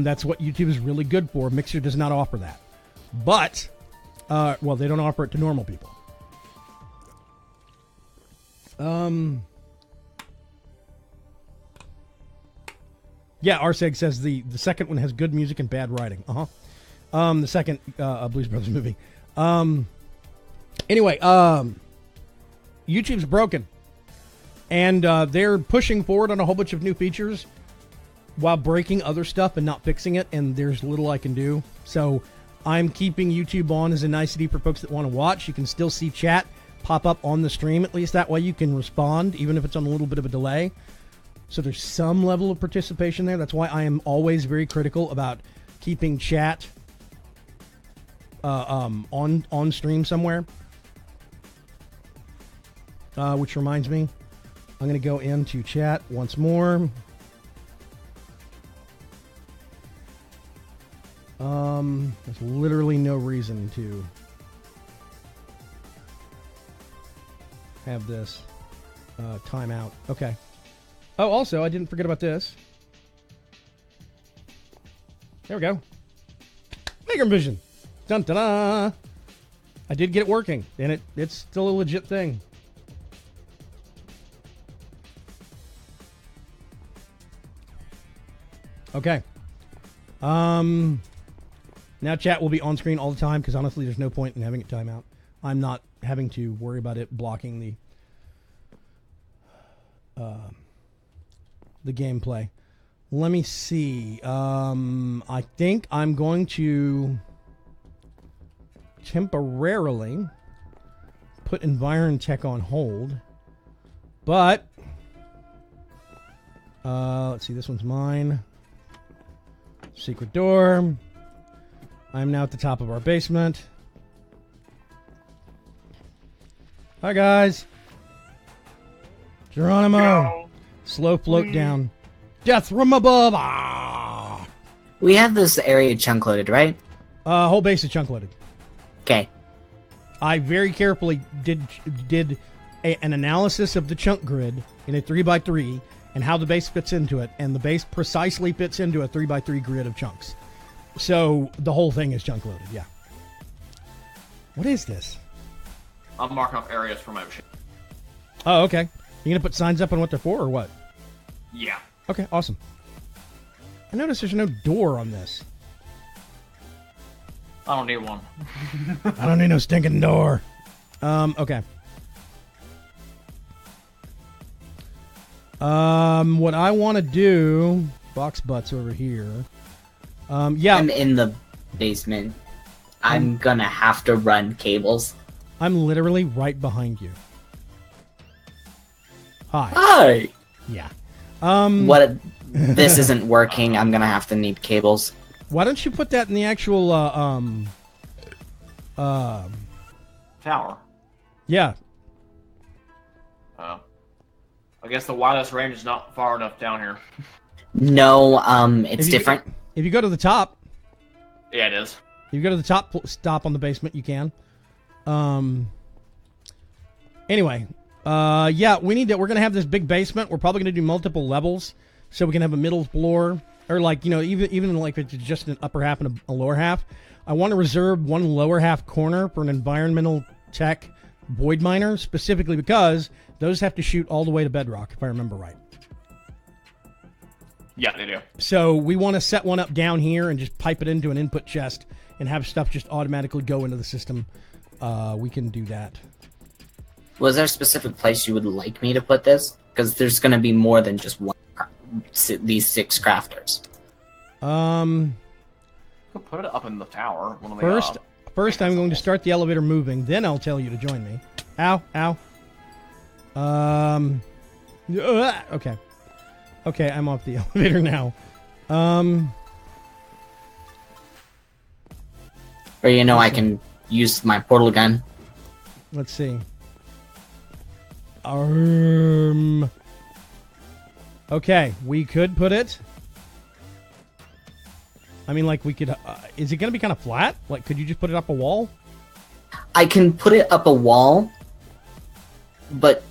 That's what YouTube is really good for. Mixer does not offer that. But, well, they don't offer it to normal people. Yeah, Arseg says the second one has good music and bad writing. The second Blues Brothers movie. Anyway, YouTube's broken. And they're pushing forward on a whole bunch of new features while breaking other stuff and not fixing it, and there's little I can do. So I'm keeping YouTube on as a nicety for folks that want to watch. You can still see chat pop up on the stream, at least that way you can respond, even if it's on a little bit of a delay. So there's some level of participation there. That's why I am always very critical about keeping chat on stream somewhere. Which reminds me, I'm going to go into chat once more. There's literally no reason to have this timeout. Okay. Oh, also, I didn't forget about this. There we go. Vaygrim Vision. Dun da da. I did get it working, and it's still a legit thing. Okay. Now chat will be on screen all the time because honestly, there's no point in having it timeout. I'm not having to worry about it blocking the gameplay. Let me see. I think I'm going to temporarily put Environ Tech on hold But let's see, this one's mine. Secret door. I'm now at the top of our basement. Hi guys. Geronimo. Yo. Slow float down. Death from above. Ah. We have this area chunk loaded, right? Whole base is chunk loaded. Okay. I very carefully did an analysis of the chunk grid in a 3x3 and how the base fits into it, and the base precisely fits into a 3x3 grid of chunks. So the whole thing is chunk loaded, yeah. What is this? I'm marking off areas for my machine. Oh, okay. You gonna put signs up on what they're for, or what? Yeah. Okay, awesome. I notice there's no door on this. I don't need one. I don't need no stinking door. Okay. What I want to do... Box butts over here. Yeah. I'm in the basement. I'm gonna have to run cables. I'm literally right behind you. Hi. Hi! Yeah. This isn't working. I'm gonna have to need cables. Why don't you put that in the actual, Tower. yeah. Oh. I guess the wireless range is not far enough down here. No, it's different. If you go to the top, Yeah, it is. if you go to the top stop on the basement, you can. Anyway, yeah, we're going to have this big basement. We're probably going to do multiple levels, so we can have a middle floor, or like, you know, even like if it's just an upper half and a lower half. I want to reserve one lower half corner for an environmental tech void miner, specifically because those have to shoot all the way to bedrock, if I remember right. Yeah, they do. So we want to set one up down here and just pipe it into an input chest and have stuff just automatically go into the system. We can do that. Was there a specific place you would like me to put this? Because there's going to be more than just one. These 6 crafters. We'll put it up in the tower. When First, I'm going to start the elevator moving. Then I'll tell you to join me. Ow, ow. Okay. Okay, I'm off the elevator now. Or, you know, I can use my portal gun. Let's see. Okay, we could put it. I mean, like, we could... is it going to be kind of flat? Like, could you just put it up a wall? I can put it up a wall, but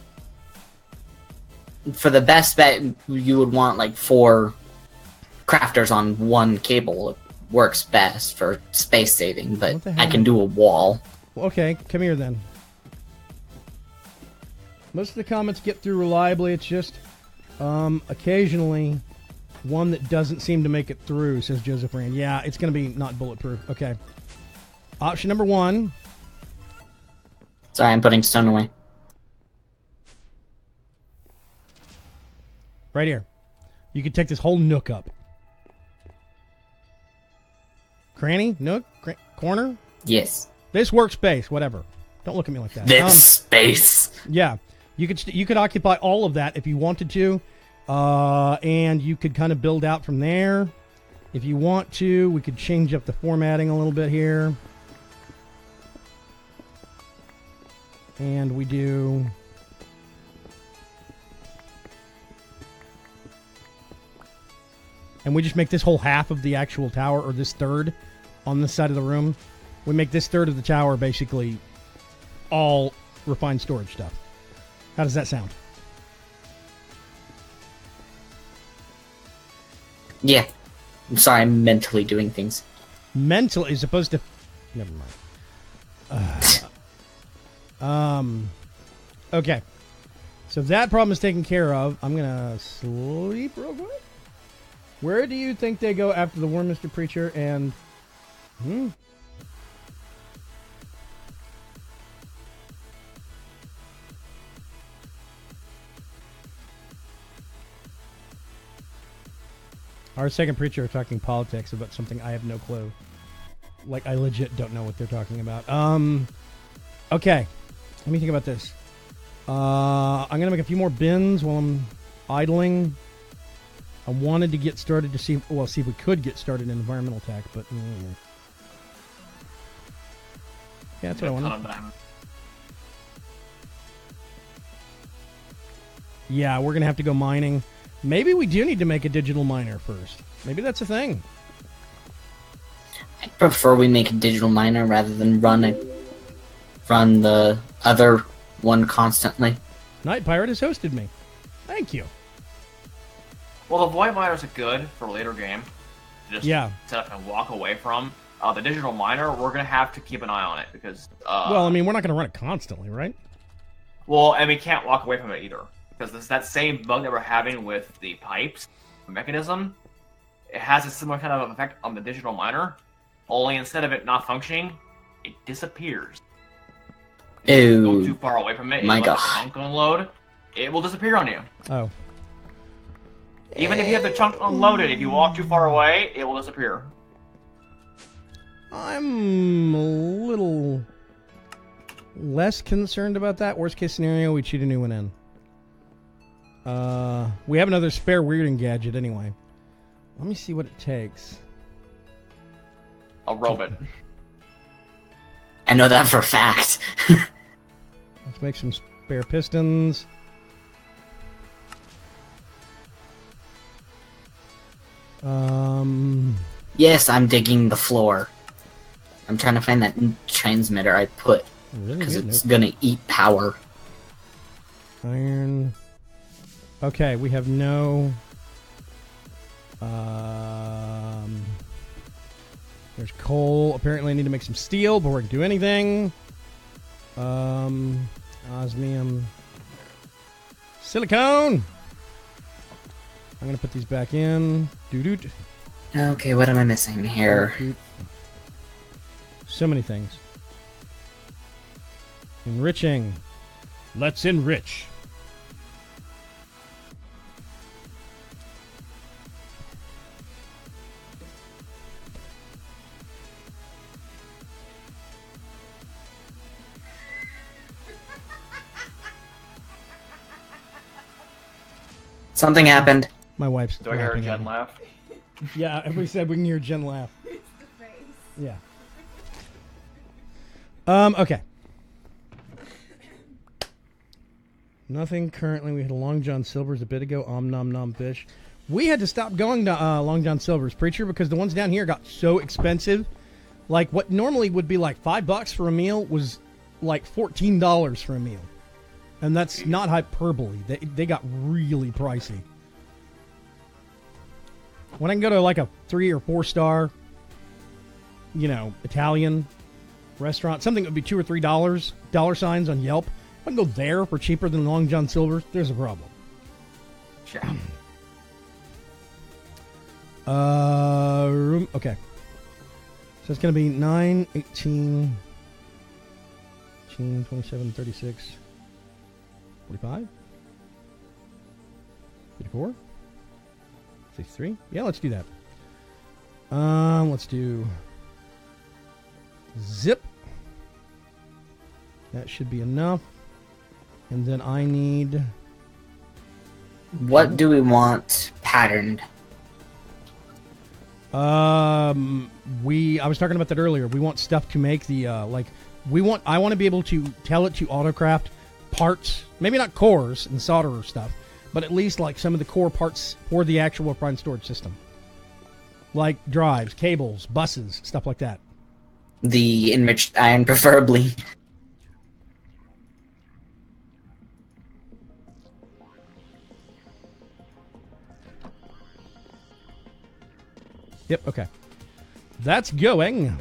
for the best bet, you would want, like, 4 crafters on one cable. It works best for space saving, but I can do a wall. Okay, come here then. Most of the comments get through reliably. It's just occasionally one that doesn't seem to make it through, says Joseph Rand. Yeah, it's going to be not bulletproof. Okay. Option number 1. Sorry, I'm putting stone away. Right here. You could take this whole nook up. Cranny? Nook? Corner? Yes. This workspace, whatever. Don't look at me like that. This space. Yeah. You could occupy all of that if you wanted to. And you could kind of build out from there. If you want to, we could change up the formatting a little bit here. And we do... And we just make this whole half of the actual tower, or this third on this side of the room. We make this third of the tower basically all refined storage stuff. How does that sound? Yeah. I'm sorry, I'm mentally doing things. Mentally, as opposed to... Never mind. Okay. So that problem is taken care of. I'm going to sleep real quick. Where do you think they go after the War Mr. Preacher and... Our second preacher are talking politics about something I have no clue. Like, I legit don't know what they're talking about. Okay. Let me think about this. I'm gonna make a few more bins while I'm idling. I wanted to get started to see if we could get started in environmental tech, but yeah, that's what I wanted. Yeah, we're gonna have to go mining. Maybe we do need to make a digital miner first. Maybe that's a thing. I prefer we make a digital miner rather than run the other one constantly. Night Pirate has hosted me. Thank you. Well, the void miners are good for later game. Just set up and walk away from. The digital miner, we're gonna have to keep an eye on it because. Well, I mean, we're not gonna run it constantly, right? Well, and we can't walk away from it either because there's that same bug that we're having with the pipes mechanism. It has a similar kind of effect on the digital miner. Only instead of it not functioning, it disappears. If you go too far away from it, my God. The chunk unload, it will disappear on you. Oh. Even if you have the chunk unloaded, if you walk too far away, it will disappear. I'm a little less concerned about that. Worst case scenario, we cheat a new one in. We have another spare weirding gadget anyway. Let me see what it takes. A robot. I know that for a fact. Let's make some spare pistons. Yes, I'm digging the floor. I'm trying to find that transmitter I put. Because it's gonna eat power. Iron. Okay, we have no... There's coal. Apparently I need to make some steel before I can do anything. Osmium. Silicone! I'm going to put these back in. Doo-doot. Okay, what am I missing here? So many things. Enriching. Let's enrich. Something happened. My wife's Do I hear a Jen laugh? Yeah, everybody said we can hear Jen laugh. It's the face. Yeah. Okay. Nothing currently. We had a Long John Silver's a bit ago. Nom nom fish. We had to stop going to Long John Silver's, Preacher, because the ones down here got so expensive. Like, what normally would be like $5 for a meal was like $14 for a meal. And that's not hyperbole. They got really pricey. When I can go to like a 3 or 4 star, Italian restaurant, something that would be $2 or $3, dollar signs on Yelp, if I can go there for cheaper than Long John Silver's, there's a problem. Sure. Room. Okay. So it's going to be 9, 18, 27, 36, 45, 54, 63. Yeah, let's do that. Let's do zip. That should be enough. And then I need... What do we want patterned? I was talking about that earlier. We want stuff to make the I want to be able to tell it to autocraft parts, maybe not cores and solder stuff, but at least like some of the core parts for the actual prime storage system, like drives, cables, buses, stuff like that. The enriched iron, preferably. Yep. Okay. That's going.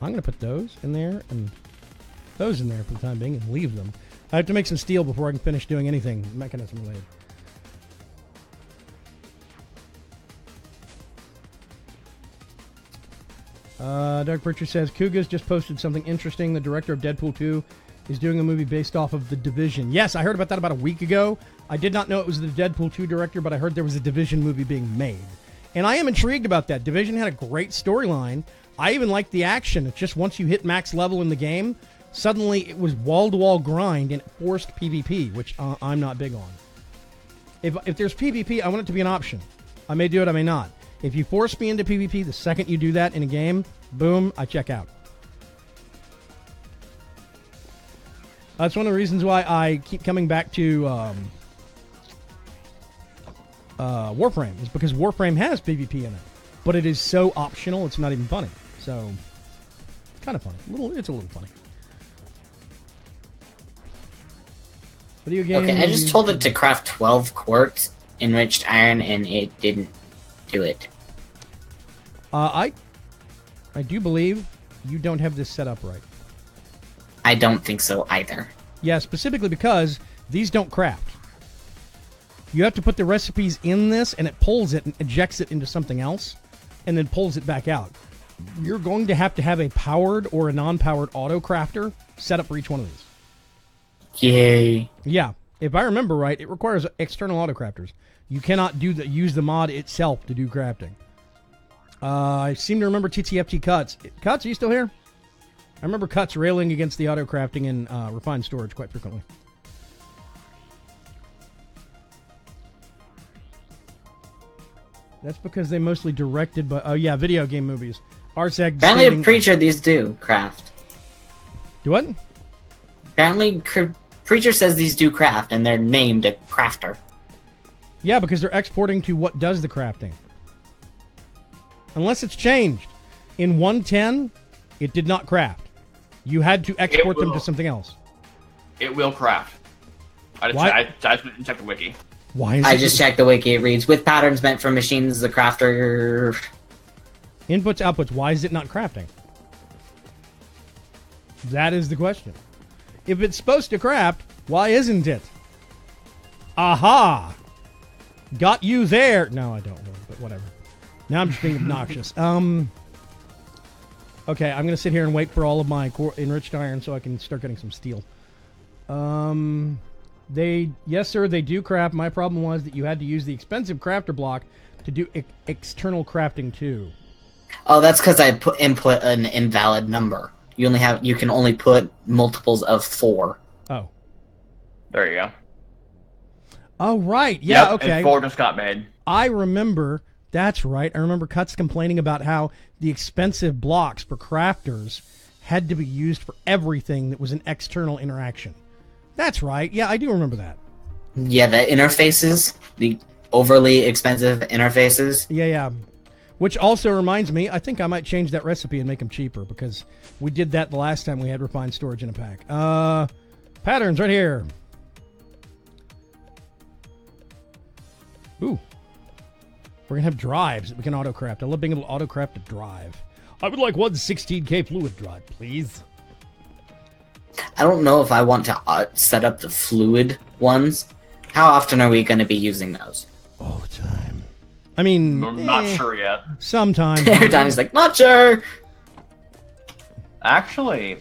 I'm going to put those in there and those in there for the time being and leave them. I have to make some steel before I can finish doing anything mechanism related. Doug Pritchard says, Kuga's just posted something interesting. The director of Deadpool 2 is doing a movie based off of The Division. Yes, I heard about that about a week ago. I did not know it was the Deadpool 2 director, but I heard there was a Division movie being made. And I am intrigued about that. Division had a great storyline. I even liked the action. It's just once you hit max level in the game, suddenly it was wall-to-wall grind and it forced PvP, which I'm not big on. If there's PvP, I want it to be an option. I may do it, I may not. If you force me into PvP, the second you do that in a game, boom, I check out. That's one of the reasons why I keep coming back to Warframe, is because Warframe has PvP in it. But it is so optional, it's not even funny. So, kind of funny. It's a little funny. Video game. Okay, I just told it to craft 12 quartz enriched iron, and it didn't do it. I do believe you don't have this set up right. I don't think so either. Yeah, specifically because these don't craft. You have to put the recipes in this, and it pulls it and ejects it into something else, and then pulls it back out. You're going to have a powered or a non-powered auto crafter set up for each one of these. Yay. Yeah, if I remember right, it requires external auto crafters. You cannot use the mod itself to do crafting. I seem to remember TTFT Cuts. Cuts, are you still here? I remember Cuts railing against the auto crafting in refined storage quite frequently. That's because they mostly directed by... Oh, yeah, video game movies. Arsec... Apparently a Preacher these do craft. Do what? Apparently Preacher says these do craft, and they're named a crafter. Yeah, because they're exporting to what does the crafting. Unless it's changed. In 1.10, it did not craft. You had to export them to something else. It will craft. I just checked the wiki. Why is I just checked the wiki. It reads, with patterns meant for machines, the crafter... Inputs, outputs. Why is it not crafting? That is the question. If it's supposed to craft, why isn't it? Aha! Got you there. No, I don't know, but whatever. Now I'm just being obnoxious. Okay, I'm going to sit here and wait for all of my enriched iron so I can start getting some steel. Yes, sir, they do craft. My problem was that you had to use the expensive crafter block to do external crafting too. Oh, that's because I input an invalid number. You can only put multiples of 4. Oh. There you go. Oh, right. Yeah, yep, okay. And 4 just got made. I remember, that's right. I remember Cuts complaining about how the expensive blocks for crafters had to be used for everything that was an external interaction. That's right. Yeah, I do remember that. Yeah, the interfaces, the overly expensive interfaces. Yeah. Which also reminds me, I think I might change that recipe and make them cheaper, because we did that the last time we had refined storage in a pack. Patterns right here. Ooh. We're going to have drives that we can auto-craft. I love being able to auto-craft a drive. I would like one 16K fluid drive, please. I don't know if I want to set up the fluid ones. How often are we going to be using those? All the time. I mean... I'm not sure yet. Sometimes. Every time he's like, not sure! Actually,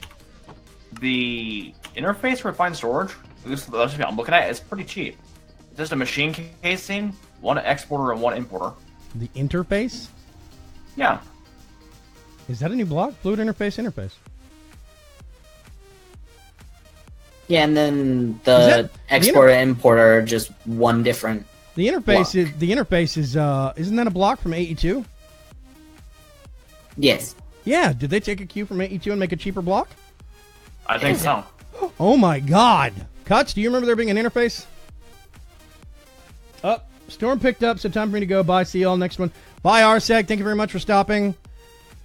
the interface for refined storage, this is the recipe I'm looking at, is pretty cheap. It's just a machine casing, one exporter, and one importer. The interface? Yeah. Is that a new block? Fluid interface? Yeah, and then the exporter and importer are just one different The interface is isn't that a block from AE2? Yes. Yeah, did they take a cue from AE2 and make a cheaper block? I think so. Oh my god. Cuts, do you remember there being an interface? Oh, storm picked up, so time for me to go. Bye, see you all next one. Bye, Arsec, thank you very much for stopping.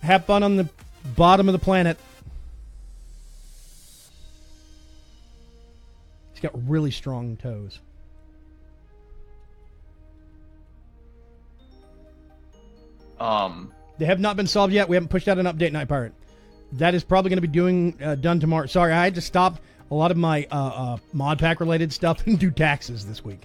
Have fun on the bottom of the planet. He's got really strong toes. They have not been solved yet. We haven't pushed out an update, Night Pirate. That is probably going to be done tomorrow. Sorry, I had to stop a lot of my mod pack related stuff and do taxes this week.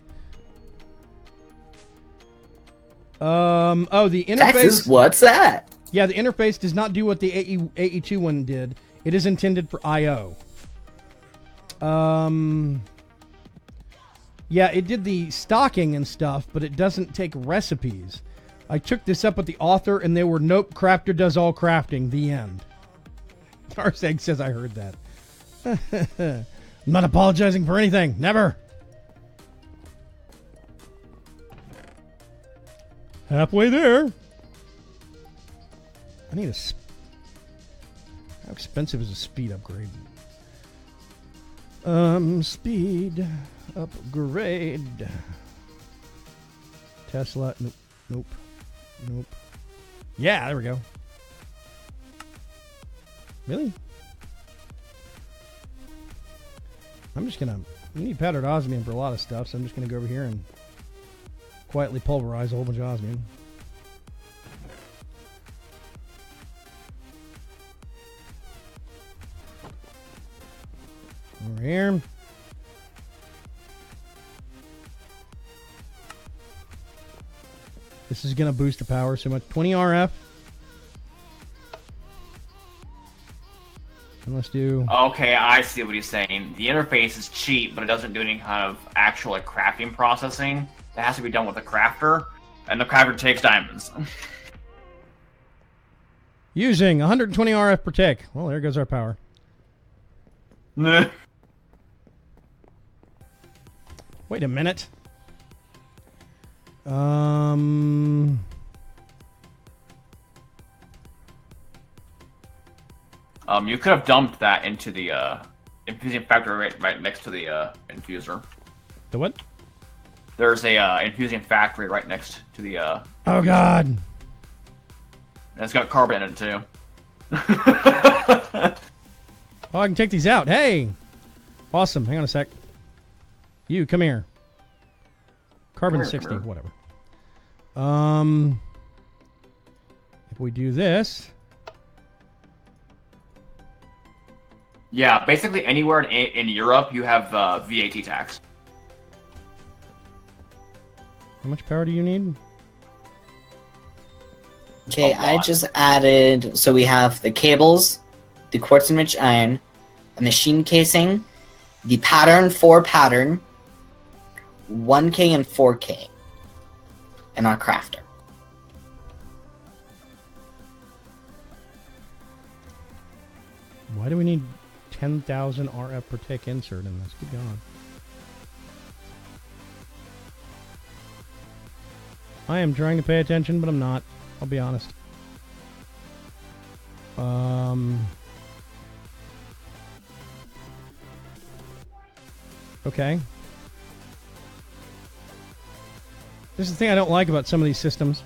The interface. Taxes? What's that? Yeah, the interface does not do what the AE2 one did. It is intended for I/O. Yeah, it did the stocking and stuff, but it doesn't take recipes. I took this up with the author, and they were, nope, crafter does all crafting. The end. Tarseg says I heard that. I'm not apologizing for anything. Never. Halfway there. I need a... How expensive is a speed upgrade? Speed upgrade. Tesla. Nope. Nope. Nope. Yeah, there we go. Really? I'm just gonna... We need powdered osmium for a lot of stuff, so I'm just gonna go over here and quietly pulverize a whole bunch of osmium. Over here. This is going to boost the power so much. 20 RF. And let's do... Okay, I see what he's saying. The interface is cheap, but it doesn't do any kind of actual like, crafting processing. It has to be done with a crafter, and the crafter takes diamonds. Using 120 RF per tick. Well, there goes our power. Wait a minute. You could have dumped that into the infusing factory right next to the infuser. The what? There's a infusing factory right next to the. Oh God! And it's got carbon in it too. Oh, I can take these out. Hey, awesome. Hang on a sec. You come here. Carbon 60, whatever. If we do this. Yeah, basically anywhere in Europe you have VAT tax. How much power do you need? Okay, I just added, so we have the cables, the quartz enriched iron, a machine casing, the pattern 4 pattern, 1K and 4K, and our crafter. Why do we need 10,000 RF per tick insert in this? Keep going. I am trying to pay attention, but I'm not. I'll be honest. Okay. This is the thing I don't like about some of these systems.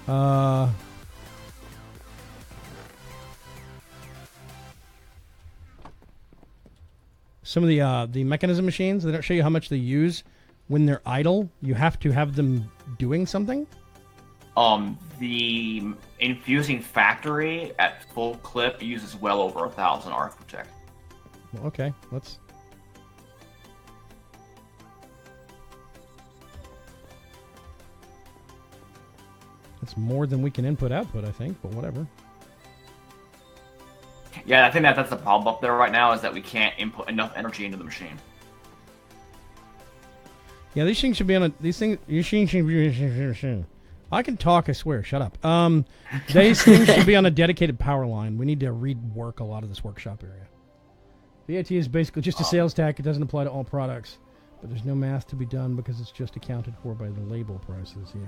Some of the mechanism machines, they don't show you how much they use when they're idle. You have to have them doing something. The infusing factory at full clip uses well over 1,000 RF per tick. Well, okay, let's. That's more than we can input-output, I think, but whatever. Yeah, I think that's the problem up there right now, is that we can't input enough energy into the machine. Yeah, these things should be on a... These things... I can talk, I swear. Shut up. These things should be on a dedicated power line. We need to rework a lot of this workshop area. VAT is basically just a sales tax. It doesn't apply to all products. But there's no math to be done because it's just accounted for by the label prices, yeah.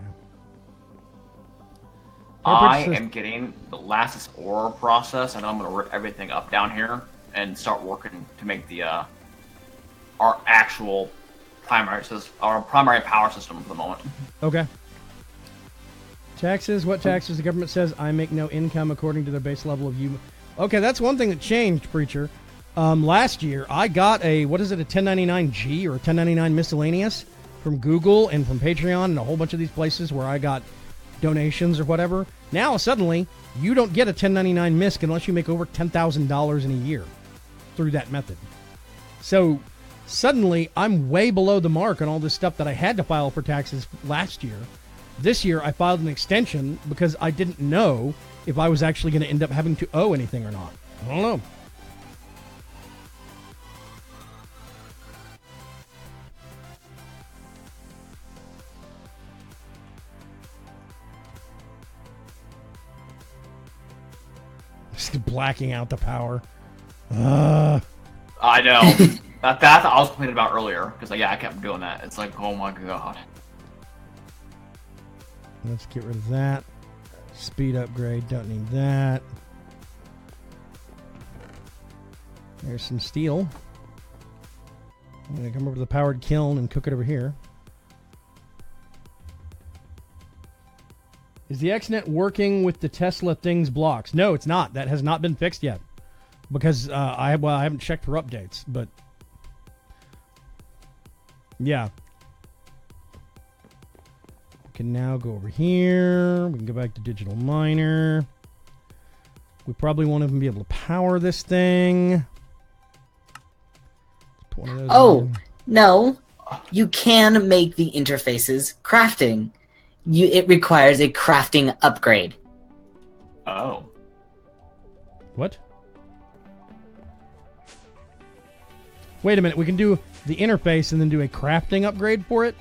I am getting the last ore process, and I'm going to rip everything up down here and start working to make the our actual primary power system for the moment. Okay. Taxes. What taxes? The government says I make no income according to their base level of you. Okay, that's one thing that changed, Preacher. Last year, I got a 1099G or a 1099 miscellaneous from Google and from Patreon and a whole bunch of these places where I got donations or whatever. Now, suddenly, you don't get a 1099 MISC unless you make over $10,000 in a year through that method. So, suddenly, I'm way below the mark on all this stuff that I had to file for taxes last year. This year, I filed an extension because I didn't know if I was actually going to end up having to owe anything or not. I don't know. Just blacking out the power. Uh, I know. That's what I was complaining about earlier. Because, I kept doing that. It's like, oh my god. let's get rid of that. Speed upgrade, don't need that. There's some steel. I'm going to come over to the powered kiln and cook it over here. Is the XNet working with the Tesla things blocks? No, it's not. That has not been fixed yet. Because I haven't checked for updates, but yeah. We can now go over here. We can go back to Digital Miner. We probably won't even be able to power this thing. Put one of those in. No. You can make the interfaces crafting. It requires a crafting upgrade. Oh. What? Wait a minute, we can do the interface and then do a crafting upgrade for it?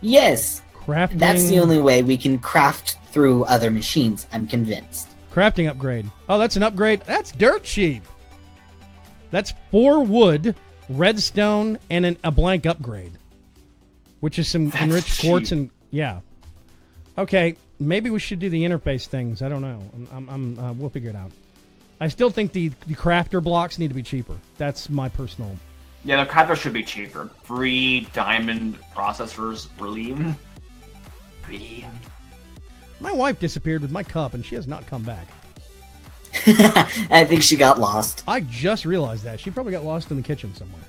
Yes. Crafting. That's the only way we can craft through other machines, I'm convinced. Crafting upgrade. Oh, that's an upgrade. That's dirt cheap. That's 4 wood, redstone, and a blank upgrade. Which is some That's enriched quartz cheap. and... Yeah. Okay, maybe we should do the interface things. I don't know. We'll figure it out. I still think the crafter blocks need to be cheaper. That's my personal... Yeah, the crafter should be cheaper. 3 diamond processors relieved. My wife disappeared with my cup, and she has not come back. I think she got lost. I just realized that. She probably got lost in the kitchen somewhere.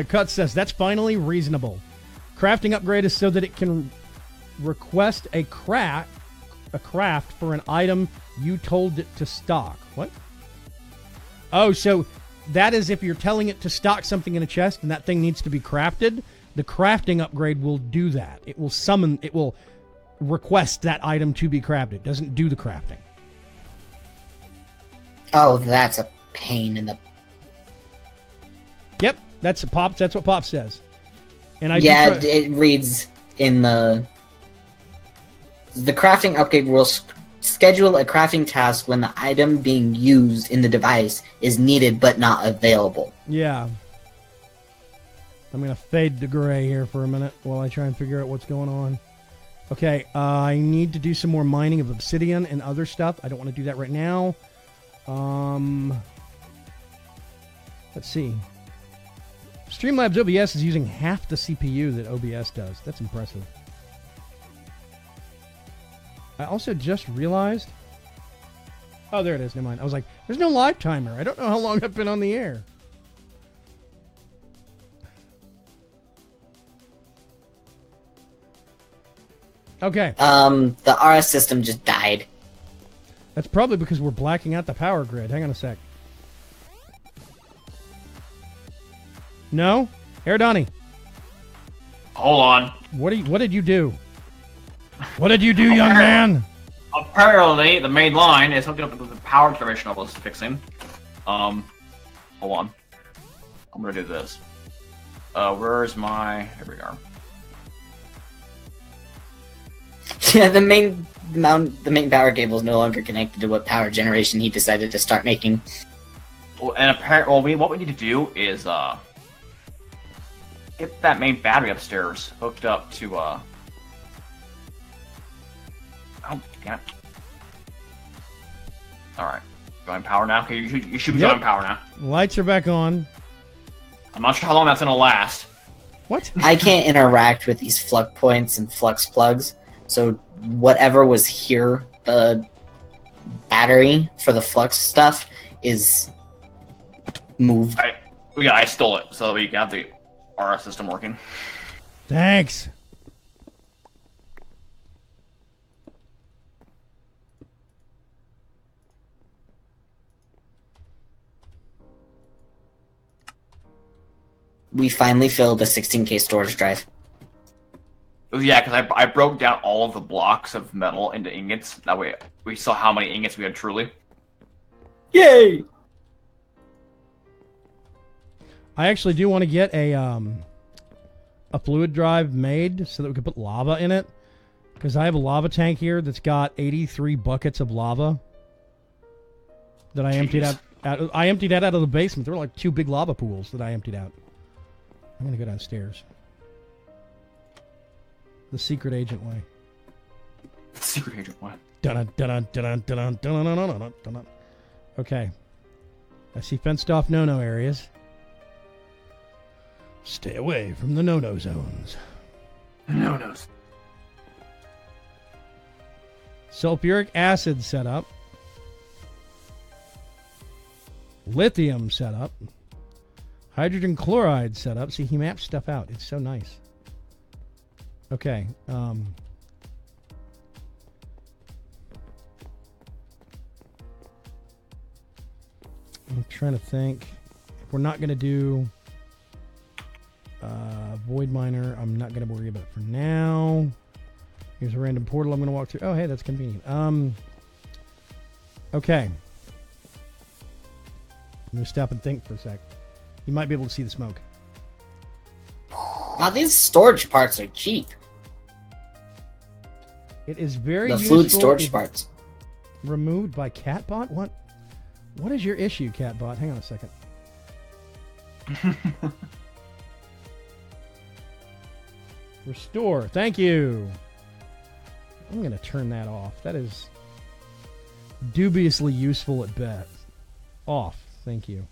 Cut says, that's finally reasonable. Crafting upgrade is so that it can request a craft for an item you told it to stock. What? Oh, so that is if you're telling it to stock something in a chest and that thing needs to be crafted, the crafting upgrade will do that. It will request that item to be crafted. It doesn't do the crafting. Oh, that's a pain in the... Yep, that's what Pop says. And it reads in the crafting upgrade will schedule a crafting task when the item being used in the device is needed but not available. Yeah. I'm going to fade to gray here for a minute while I try and figure out what's going on. Okay, I need to do some more mining of obsidian and other stuff. I don't want to do that right now. Let's see. Streamlabs OBS is using half the CPU that OBS does. That's impressive. I also just realized... Oh, there it is. Never mind. I was like, there's no live timer. I don't know how long I've been on the air. Okay. The RS system just died. That's probably because we're blacking out the power grid. Hang on a sec. No? Donnie. Hold on. What did you do? What did you do, young man? Apparently, the main line is hooking up with the power generation I was fixing. Hold on. I'm gonna do this. Where's my... Here we are. Yeah, the main power cable is no longer connected to what power generation he decided to start making. Well, and apparently, what we need to do is get that main battery upstairs hooked up to Oh, damn. Alright. Going power now? Okay, you should be going power now. Lights are back on. I'm not sure how long that's gonna last. What? I can't interact with these flux points and flux plugs, so whatever was here, the battery for the flux stuff, is moved. I stole it so that we can have the RS system working. Thanks. We finally filled a 16K storage drive. Yeah, because I broke down all of the blocks of metal into ingots. That way we saw how many ingots we had truly. Yay! I actually do want to get a fluid drive made so that we can put lava in it. Because I have a lava tank here that's got 83 buckets of lava that I emptied out. I emptied that out of the basement. There were like 2 big lava pools that I emptied out. I'm going to go downstairs. The secret agent way. Secret agent way. Okay. I see fenced off no-no areas. Stay away from the no-no zones. No-nos. Sulfuric acid setup. Lithium setup. Hydrogen chloride setup. See, he maps stuff out. It's so nice. Okay. I'm trying to think. If we're not going to do Void Miner, I'm not going to worry about it for now. Here's a random portal I'm going to walk through. Oh, hey, that's convenient. Okay. I'm going to stop and think for a sec. You might be able to see the smoke. Now, these storage parts are cheap. It is very The useful. food storage parts. Removed by Catbot? What is your issue, Catbot? Hang on a second. Restore. Thank you. I'm going to turn that off. That is dubiously useful at best. Off. Thank you.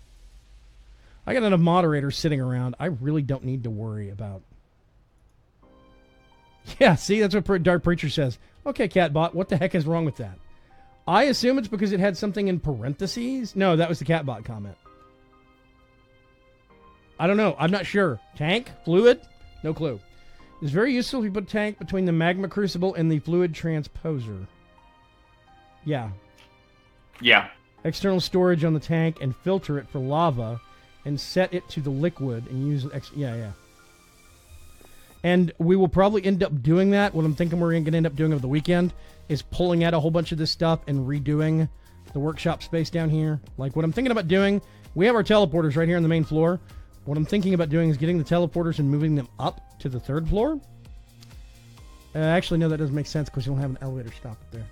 I got enough moderators sitting around. I really don't need to worry about... Yeah, see? That's what Dark Preacher says. Okay, Catbot, what the heck is wrong with that? I assume it's because it had something in parentheses. No, that was the Catbot comment. I don't know. I'm not sure. Tank? Fluid? No clue. It's very useful if you put a tank between the magma crucible and the fluid transposer. Yeah. Yeah. External storage on the tank and filter it for lava and set it to the liquid and use it. Yeah. And we will probably end up doing that. What I'm thinking we're going to end up doing over the weekend is pulling out a whole bunch of this stuff and redoing the workshop space down here. Like what I'm thinking about doing, we have our teleporters right here on the main floor. What I'm thinking about doing is getting the teleporters and moving them up to the 3rd floor. Actually, no, that doesn't make sense because you don't have an elevator stop up there.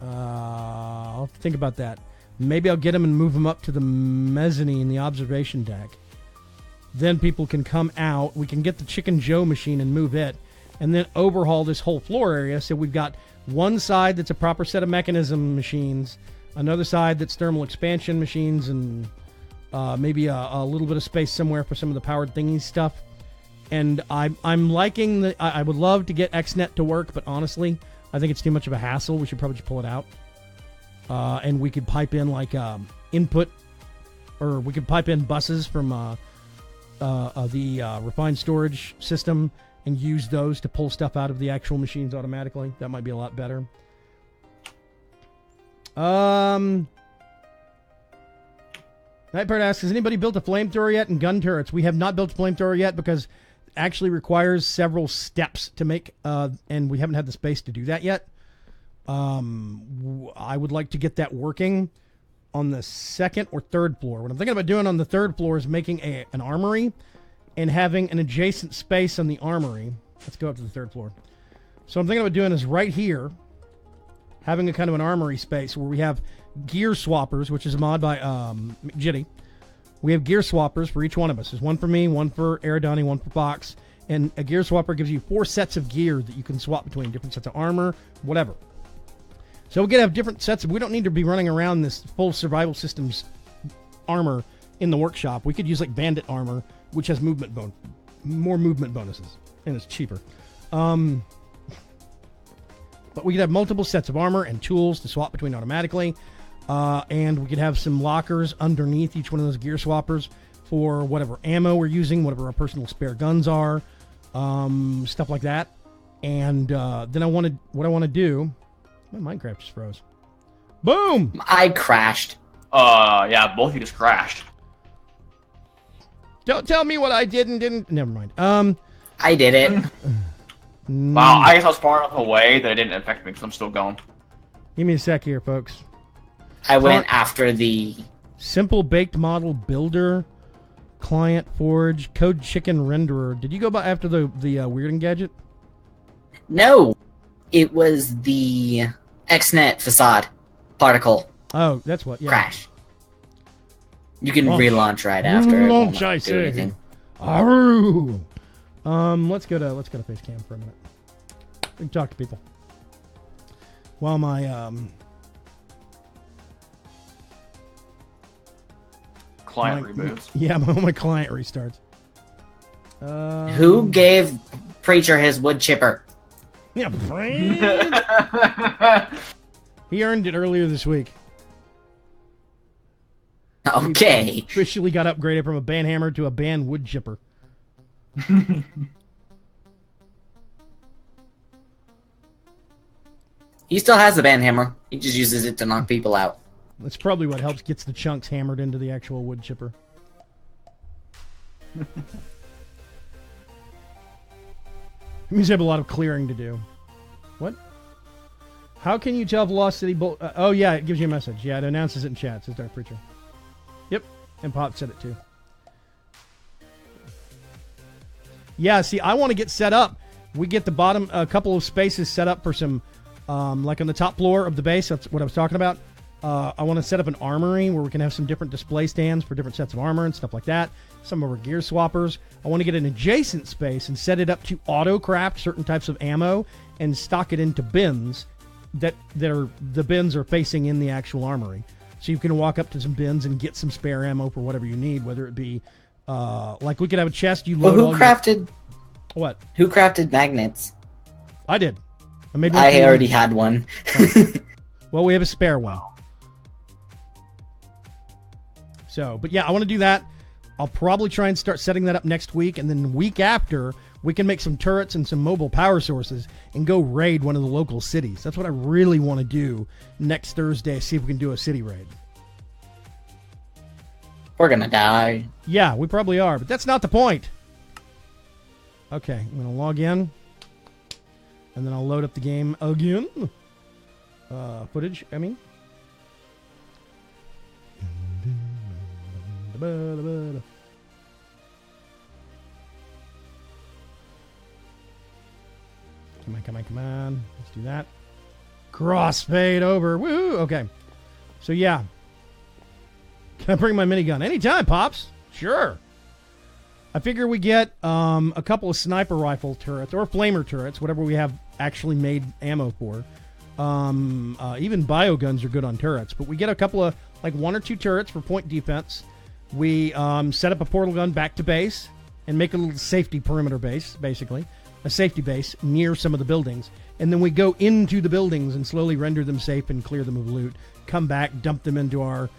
I'll think about that. Maybe I'll get them and move them up to the mezzanine, the observation deck. Then people can come out. We can get the Chicken Joe machine and move it. And then overhaul this whole floor area. So we've got one side that's a proper set of mechanism machines. Another side that's thermal expansion machines. And maybe a little bit of space somewhere for some of the powered thingy stuff. And I'm liking the... I would love to get XNet to work. But honestly, I think it's too much of a hassle. We should probably just pull it out. And we could pipe in like input. Or we could pipe in buses from... the refined storage system and use those to pull stuff out of the actual machines automatically. That might be a lot better. Nightbird asks, has anybody built a flamethrower yet and gun turrets? We have not built a flamethrower yet because it actually requires several steps to make, and we haven't had the space to do that yet. I would like to get that working on the 2nd or 3rd floor. What I'm thinking about doing on the 3rd floor is making an armory and having an adjacent space on the armory. Let's go up to the 3rd floor. So I'm thinking about doing is right here, having a kind of an armory space where we have gear swappers, which is a mod by McJitty. We have gear swappers for each one of us. There's one for me, one for Eridani, one for Fox. And a gear swapper gives you 4 sets of gear that you can swap between, different sets of armor, whatever. So we can have different sets. We don't need to be running around this full survival systems armor in the workshop. We could use like bandit armor, which has more movement bonuses, and it's cheaper. But we could have multiple sets of armor and tools to swap between automatically, and we could have some lockers underneath each one of those gear swappers for whatever ammo we're using, whatever our personal spare guns are, stuff like that. And then what I want to do. My Minecraft just froze. Boom! I crashed. Yeah, both of you just crashed. Don't tell me what I did and didn't. Never mind. I did it. Wow, I guess I was far enough away that it didn't affect me because I'm still going. Give me a sec here, folks. I went after the... Simple Baked Model Builder, Client Forge, Code Chicken Renderer. Did you go after the Weird Gadget? No, it was the XNet facade particle Oh, that's what. Yeah. crash. You can Launch. relaunch right after. It won't Launch, I do say. anything. Aroo. Let's go to face cam for a minute. We can talk to people. While my Client reboots. Yeah, my client restarts. Who gave Preacher his wood chipper? Yeah, he earned it earlier this week. Okay. Officially got upgraded from a band hammer to a band wood chipper. He still has the band hammer. He just uses it to knock people out. That's probably what helps gets the chunks hammered into the actual wood chipper. It means you have a lot of clearing to do. What? How can you tell if Lost City Bolt... oh, yeah, it gives you a message. Yeah, it announces it in chat. It says Dark Preacher. Yep, and Pop said it too. Yeah, see, I want to get set up. We get the bottom, a couple of spaces set up for some, like on the top floor of the base. That's what I was talking about. I want to set up an armory where we can have some different display stands for different sets of armor and stuff like that. Some of our gear swappers. I want to get an adjacent space and set it up to auto-craft certain types of ammo and stock it into bins that are the bins are facing in the actual armory. So you can walk up to some bins and get some spare ammo for whatever you need, whether it be like we could have a chest you load. Well, who crafted? What? Who crafted magnets? I did. I made one. I already had one. Well, we have a spare one. So, but yeah, I want to do that. I'll probably try and start setting that up next week, and then the week after, we can make some turrets and some mobile power sources and go raid one of the local cities. That's what I really want to do next Thursday, see if we can do a city raid. We're gonna die. Yeah, we probably are, but that's not the point. Okay, I'm going to log in, and then I'll load up the game again. Footage, I mean. Come on. Let's do that. Crossfade over. Woo! Okay. So, yeah. Can I bring my minigun? Anytime, Pops. Sure. I figure we get a couple of sniper rifle turrets or flamer turrets, whatever we have actually made ammo for. Even bioguns are good on turrets, but we get a couple of, like, 1 or 2 turrets for point defense. We set up a portal gun back to base and make a little safety perimeter base, basically. A safety base near some of the buildings. And then we go into the buildings and slowly render them safe and clear them of loot. Come back, dump them into our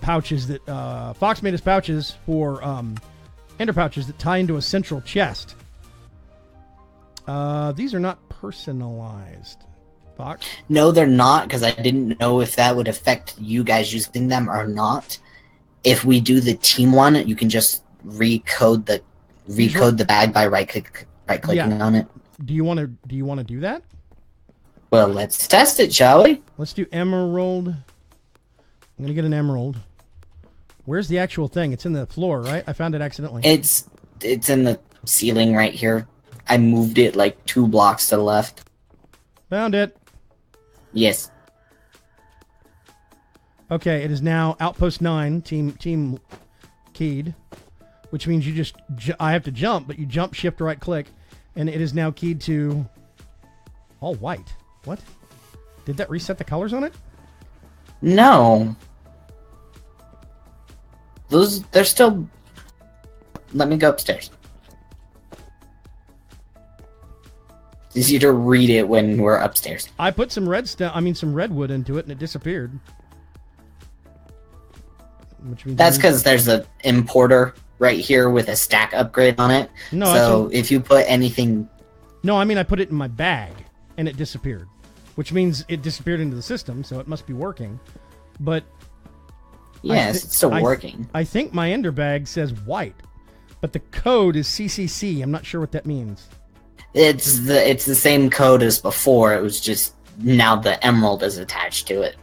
pouches that... Fox made us pouches for... ender pouches that tie into a central chest. These are not personalized. Fox? No, they're not, because I didn't know if that would affect you guys using them or not. If we do the team one, you can just recode the bag by right clicking on it. Do you want to do that? Well, let's test it, shall we? Let's do emerald. I'm gonna get an emerald. Where's the actual thing? It's in the floor, right? I found it accidentally. It's in the ceiling right here. I moved it like 2 blocks to the left. Found it. Yes. Okay, it is now Outpost 9, team keyed, which means you just, I have to jump, but you jump, shift, right click, and it is now keyed to all white. What? Did that reset the colors on it? No. They're still... Let me go upstairs. It's easier to read it when we're upstairs. I put some some redwood into it, and it disappeared. Which means that's because there's an importer right here with a stack upgrade on it. No, so if you put anything... No, I mean I put it in my bag, and it disappeared. Which means it disappeared into the system, so it must be working. But... Yes, it's still working. I think my ender bag says white, but the code is CCC. I'm not sure what that means. It's the same code as before. It was just now the emerald is attached to it.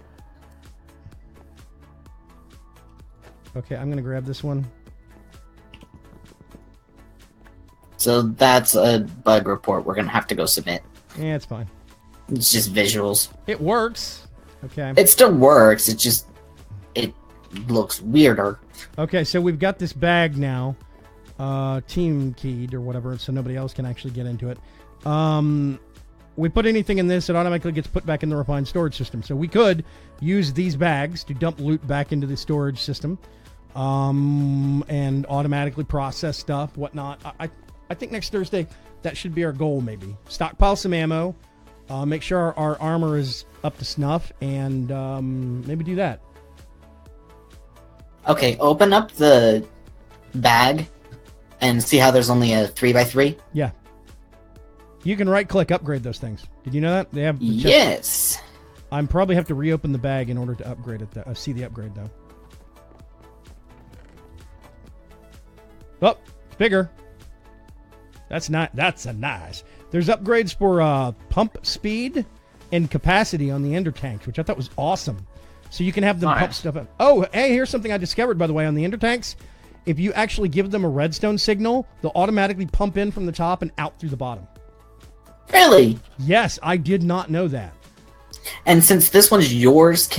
Okay, I'm gonna grab this one. So that's a bug report we're gonna have to go submit. Yeah, it's fine. It's just visuals. It works. Okay. It still works. It looks weirder. Okay, so we've got this bag now, team keyed or whatever, so nobody else can actually get into it. We put anything in this, it automatically gets put back in the refined storage system. So we could use these bags to dump loot back into the storage system, and automatically process stuff, whatnot. I think next Thursday that should be our goal. Maybe stockpile some ammo, make sure our armor is up to snuff, and maybe do that. Okay, open up the bag and see how there's only a 3x3. Yeah. You can right-click upgrade those things. Did you know that? They have. Yes. I'm probably have to reopen the bag in order to upgrade it. See the upgrade though. Oh, it's bigger. That's not. That's a nice. There's upgrades for pump speed and capacity on the ender tanks, which I thought was awesome. So you can have them pump stuff up. Oh, hey, here's something I discovered, by the way, on the ender tanks. If you actually give them a redstone signal, they'll automatically pump in from the top and out through the bottom. Really? Yes, I did not know that. And since this one's yours,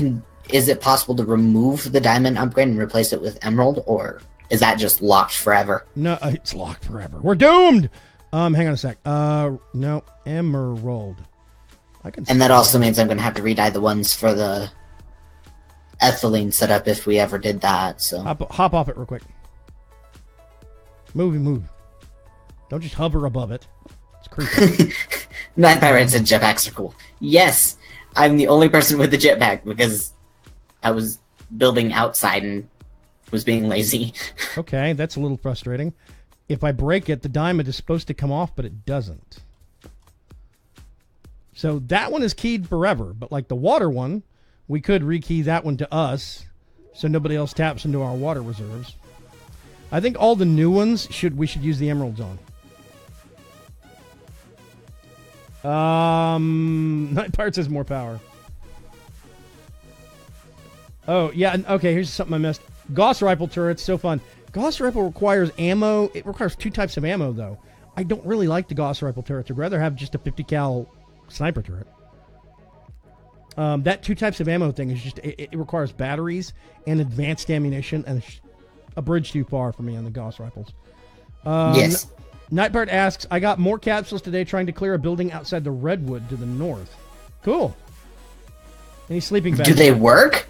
is it possible to remove the diamond upgrade and replace it with emerald, or is that just locked forever? No, it's locked forever. We're doomed. Hang on a sec. No, emerald. And that also means I'm going to have to re-dye the ones for the ethylene setup if we ever did that. So hop off it real quick. Move. Don't just hover above it. It's creepy. Night pirates and jetpacks are cool. Yes, I'm the only person with the jetpack because I was building outside and was being lazy. Okay, that's a little frustrating. If I break it, the diamond is supposed to come off, but it doesn't. So that one is keyed forever, but like the water one, we could rekey that one to us so nobody else taps into our water reserves. I think all the new ones we should use the emeralds on. Night Pirates has more power. Oh, yeah, okay, here's something I missed. Gauss rifle turrets, so fun. Gauss rifle requires ammo. It requires 2 types of ammo, though. I don't really like the Gauss rifle turrets. I'd rather have just a 50 cal sniper turret. That 2 types of ammo thing is just, it requires batteries and advanced ammunition, and it's a bridge too far for me on the Gauss rifles. Yes. Nightbird asks, I got more capsules today trying to clear a building outside the Redwood to the north. Cool. Any sleeping bags? Do they work?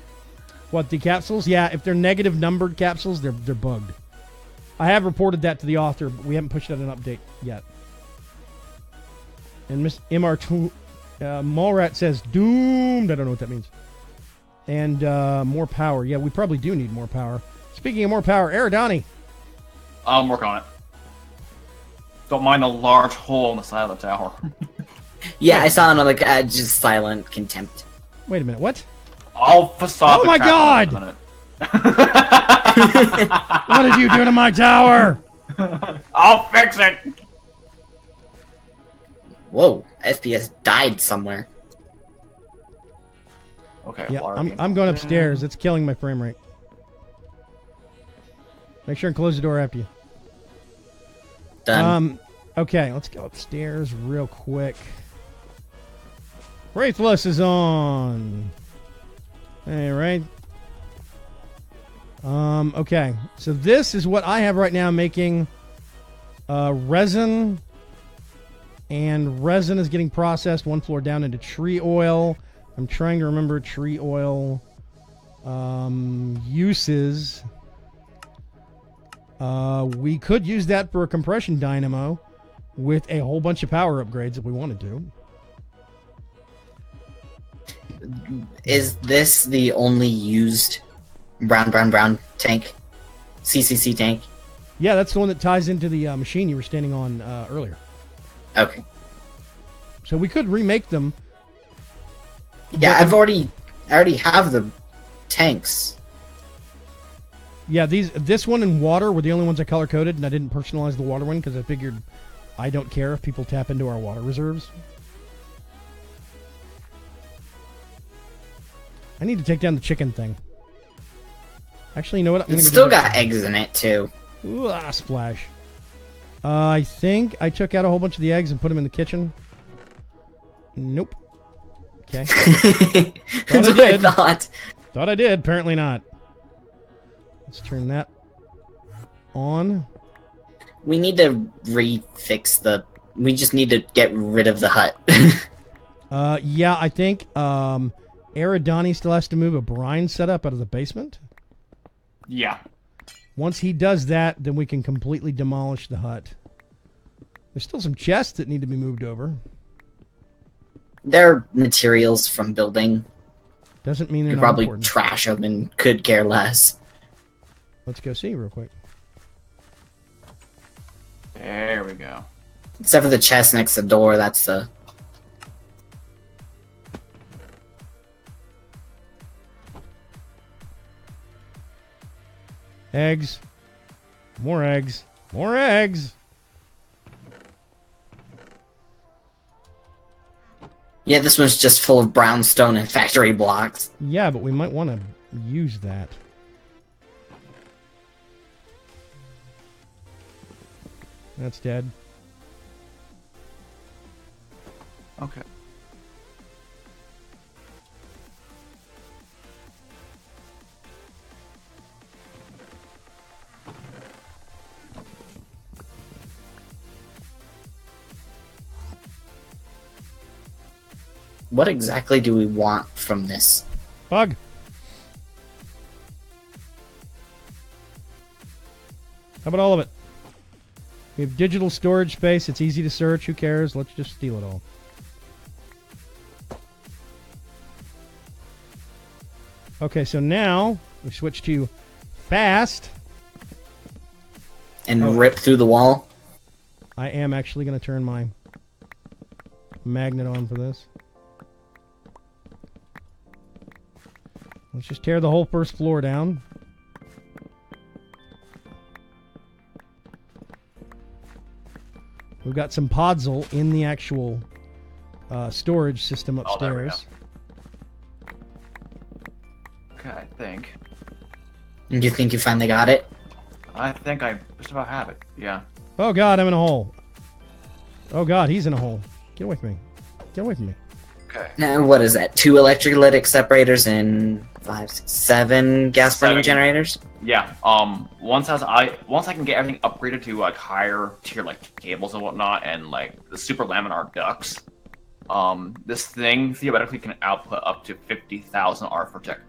What, the capsules? Yeah, if they're negative numbered capsules, they're bugged. I have reported that to the author, but we haven't pushed out an update yet. And Miss MR2 Mallrat says, doomed. I don't know what that means. And more power. Yeah, we probably do need more power. Speaking of more power, Aerodani. I'll work on it. Don't mind the large hole in the side of the tower. Yeah, I saw another just silent contempt. Wait a minute, what? I'll facade. Oh my god! What did you do to my tower? I'll fix it! Whoa, FPS died somewhere. Okay, yeah, I'm going upstairs. It's killing my frame rate. Make sure and close the door after you. Done. Okay, let's go upstairs real quick. Wraithless is on. Alright. Okay. So this is what I have right now making resin. And resin is getting processed 1 floor down into tree oil. I'm trying to remember tree oil uses. We could use that for a compression dynamo with a whole bunch of power upgrades if we wanted to. Is this the only used brown tank? CCC tank? Yeah, that's the one that ties into the machine you were standing on earlier. Okay. So we could remake them. Yeah, I already have the tanks. Yeah, this one and water were the only ones I color coded, and I didn't personalize the water one because I figured I don't care if people tap into our water reserves. I need to take down the chicken thing. Actually, you know what? It's still got eggs in it too. Ooh, splash. I think I took out a whole bunch of the eggs and put them in the kitchen. Nope. Okay. That's what I thought. Thought I did. Apparently not. Let's turn that on. We need to refix the... We just need to get rid of the hut. Yeah, I think Aridani still has to move a brine setup out of the basement. Yeah. Once he does that, then we can completely demolish the hut. There's still some chests that need to be moved over. They're materials from building. Doesn't mean they're You not probably important. trash them and could care less. Let's go see real quick. There we go. Except for the chest next to the door, that's the... Eggs. More eggs. More eggs. Yeah, this one's just full of brownstone and factory blocks. Yeah, but we might want to use that. That's dead. Okay. What exactly do we want from this? Bug. How about all of it? We have digital storage space. It's easy to search. Who cares? Let's just steal it all. Okay, so now we switch to fast. And rip through the wall? I am actually going to turn my magnet on for this. Let's just tear the whole first floor down. We've got some podzol in the actual storage system upstairs. Okay, I think. Do you think you finally got it? I think I just about have it. Yeah. Oh god, I'm in a hole. Oh god, he's in a hole. Get away from me. Get away from me. Okay. Now, what is that? 2 electrolytic separators and 5, 6, 7 gas burning 7. generators? Yeah. Once I can get everything upgraded to like higher tier like cables and whatnot, and like the super laminar ducts, this thing theoretically can output up to 50,000 R per tick.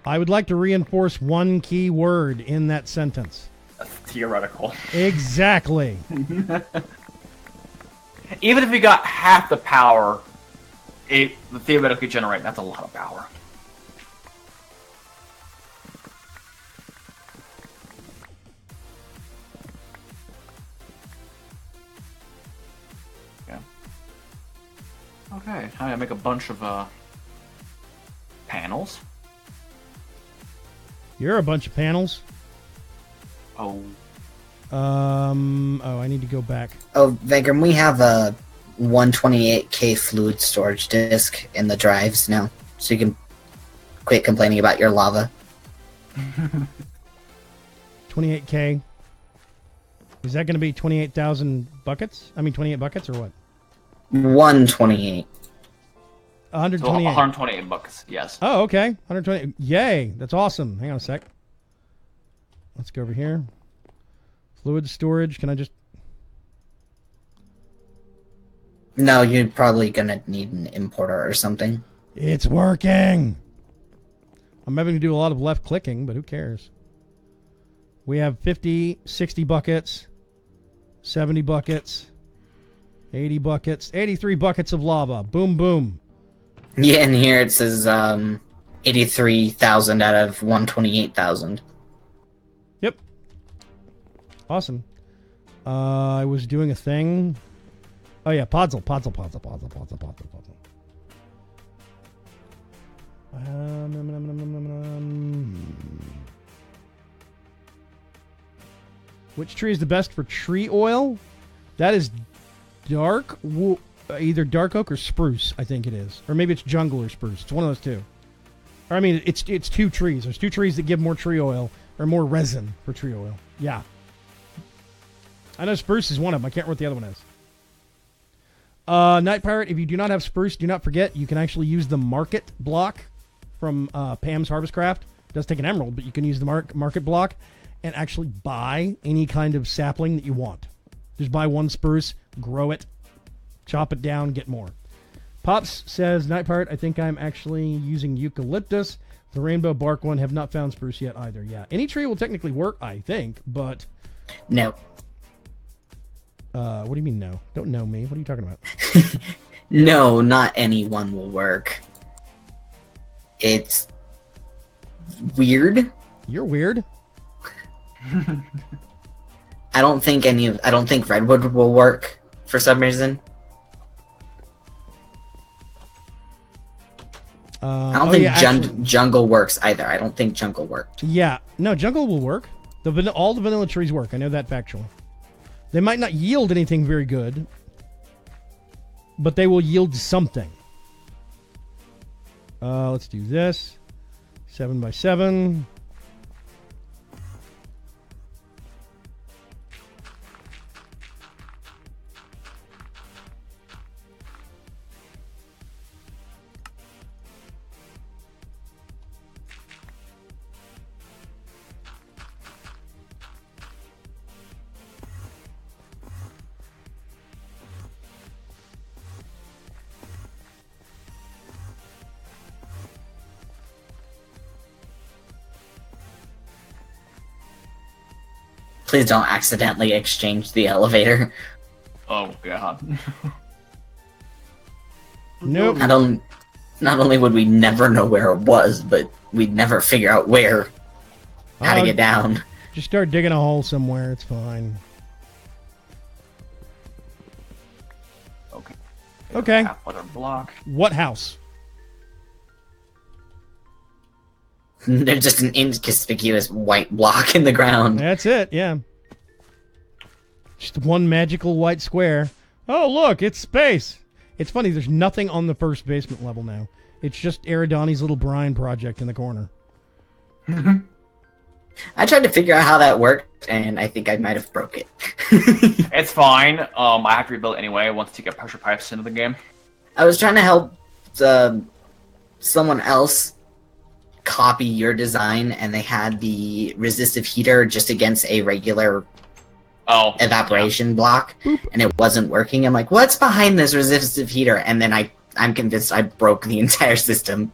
I would like to reinforce one key word in that sentence. That's theoretical. Exactly. Even if you got half the power it theoretically generate, that's a lot of power. Yeah. Okay, now I make a bunch of panels. You're a bunch of panels. Oh. Oh, I need to go back. Oh, Vaygrim, we have a 128K fluid storage disk in the drives now, so you can quit complaining about your lava. 28K. Is that going to be 28,000 buckets? I mean, 28 buckets or what? 128. 128. 128 bucks, yes. Oh, okay. 120. Yay. That's awesome. Hang on a sec. Let's go over here. Fluid storage. Can I just... No, you're probably gonna need an importer or something. It's working. I'm having to do a lot of left clicking, but who cares? We have 50, 60 buckets, 70 buckets, 80 buckets, 83 buckets of lava. Boom, boom. Yeah, and here it says 83,000 out of 128,000. Yep. Awesome. I was doing a thing. Oh yeah, podzol. Which tree is the best for tree oil? That is dark, either dark oak or spruce, I think it is. Or maybe it's jungle or spruce. It's one of those two. Or I mean, it's 2 trees. There's 2 trees that give more tree oil, or more resin for tree oil. Yeah. I know spruce is one of them. I can't remember what the other one is. Night Pirate, if you do not have spruce, do not forget, you can actually use the market block from Pam's Harvest Craft. It does take an emerald, but you can use the market block and actually buy any kind of sapling that you want. Just buy one spruce, grow it, chop it down, get more. Pops says, Night Pirate, I think I'm actually using eucalyptus. The rainbow bark one, have not found spruce yet either. Yeah, any tree will technically work, I think, but... No. What do you mean no? Don't know me. What are you talking about? No, not any one will work. It's weird. You're weird. I don't think redwood will work for some reason. I don't think jungle works either. I don't think jungle worked. Yeah, no, jungle will work. All the vanilla trees work. I know that factually. They might not yield anything very good, but they will yield something. Let's do this. 7x7. Please don't accidentally exchange the elevator. Oh god. Nope. Not only would we never know where it was, but we'd never figure out how to get down. Just start digging a hole somewhere. It's fine. Okay. Okay. Half-letter block. What house? There's just an inconspicuous white block in the ground. That's it, yeah. Just one magical white square. Oh, look, it's space. It's funny, there's nothing on the first basement level now. It's just Eridani's little brine project in the corner. I tried to figure out how that worked, and I think I might have broke it. It's fine. I have to rebuild anyway once you get pressure pipes into the game. I was trying to help someone else copy your design, and they had the resistive heater just against a regular evaporation block, and it wasn't working. I'm like, what's behind this resistive heater? And then I'm convinced I broke the entire system.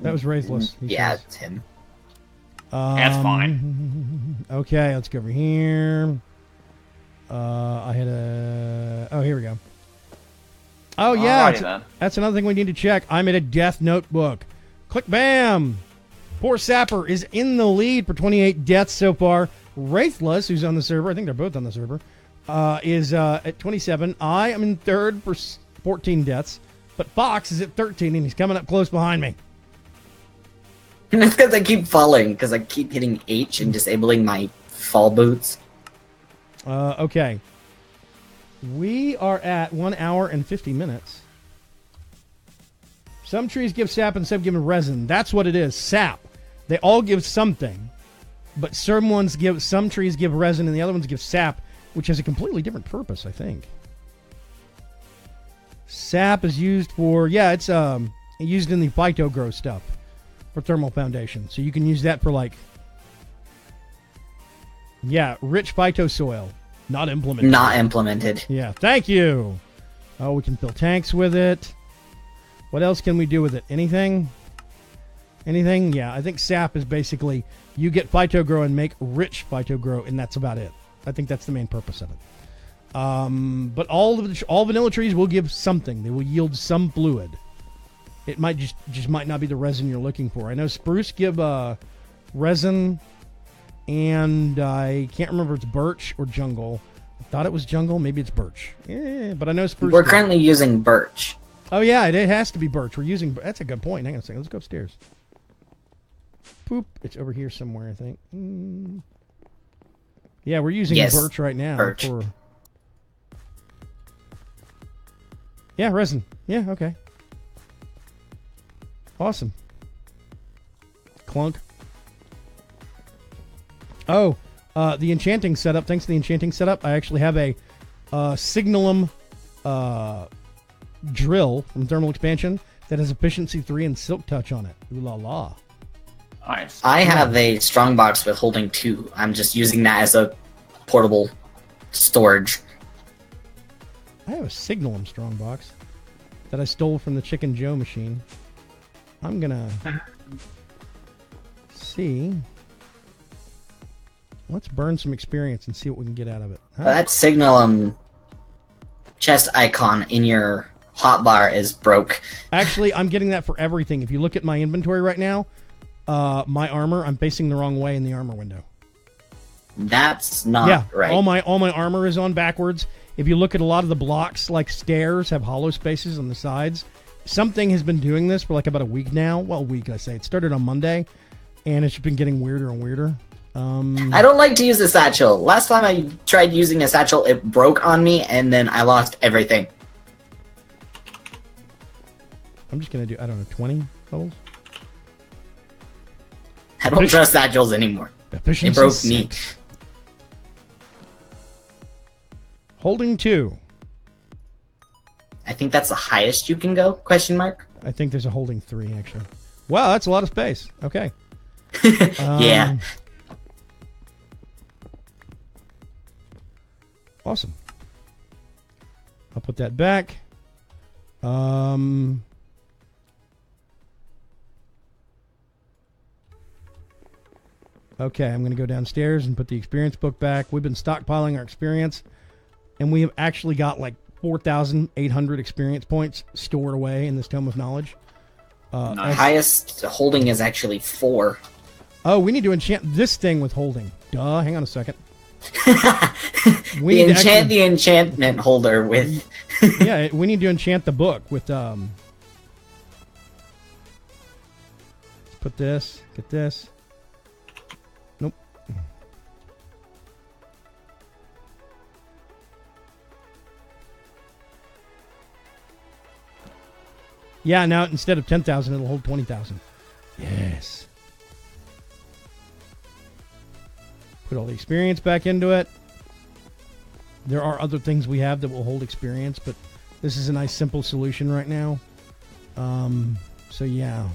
That was Wraithless. Yeah, it's him. That's fine. Okay, let's go over here. I had a... Oh, here we go. Oh, yeah. That's another thing we need to check. I'm at a death notebook. Click, bam. Poor Sapper is in the lead for 28 deaths so far. Wraithless, who's on the server, I think they're both on the server, is at 27. I am in third for 14 deaths. But Fox is at 13, and he's coming up close behind me. And it's because I keep falling, because I keep hitting H and disabling my fall boots. Okay. We are at 1 hour and 50 minutes. Some trees give sap and some give resin. That's what it is, sap. They all give something, but some trees give resin and the other ones give sap, which has a completely different purpose, I think. Sap is used for, it's used in the phytogrow stuff for thermal foundation. So you can use that for rich phyto soil. Not implemented. Not implemented. Yeah, thank you. Oh, we can fill tanks with it. What else can we do with it? Anything? Anything? Yeah, I think sap is basically you get phytogrow and make rich phytogrow, and that's about it. I think that's the main purpose of it. But all vanilla trees will give something. They will yield some fluid. It might just might not be the resin you're looking for. I know spruce give resin. And I can't remember if it's birch or jungle. I thought it was jungle. Maybe it's birch. Yeah, but I know spruce. We're currently using birch. Oh, yeah, it has to be birch. We're using... That's a good point. Hang on a second. Let's go upstairs. Poop. It's over here somewhere, I think. Yeah, we're using birch right now. Birch. Yeah, resin. Yeah, okay. Awesome. Clunk. Oh, the enchanting setup. Thanks to the enchanting setup, I actually have a Signalum drill from Thermal Expansion that has efficiency 3 and silk touch on it. Ooh la la. Nice. I have a strongbox with holding 2. I'm just using that as a portable storage. I have a Signalum strongbox that I stole from the Chicken Joe machine. I'm gonna see. Let's burn some experience and see what we can get out of it. Huh? That Signalum chest icon in your hotbar is broke. Actually, I'm getting that for everything. If you look at my inventory right now, my armor, I'm facing the wrong way in the armor window. That's not right. All my armor is on backwards. If you look at a lot of the blocks, like stairs, have hollow spaces on the sides. Something has been doing this for like about a week now. Well, a week, I say. It started on Monday, and it's been getting weirder and weirder. I don't like to use a satchel. Last time I tried using a satchel, it broke on me, and then I lost everything. I'm just going to do, I don't know, 20 levels? I don't trust satchels anymore. Efficiency It broke 6. me. Holding 2. I think that's the highest you can go, question mark? I think there's a holding 3, actually. Wow, that's a lot of space. Okay. Yeah. Awesome. I'll put that back. Okay, I'm going to go downstairs and put the experience book back. We've been stockpiling our experience, and we have actually got like 4,800 experience points stored away in this Tome of Knowledge. The highest holding is actually 4. Oh, we need to enchant this thing with holding. Duh, hang on a second. We enchant the enchantment holder with... Yeah, we need to enchant the book with... Let's put this, get this. Nope. Yeah, now instead of 10,000, it'll hold 20,000. Yes. Put all the experience back into it. There are other things we have that will hold experience, but this is a nice simple solution right now. So yeah.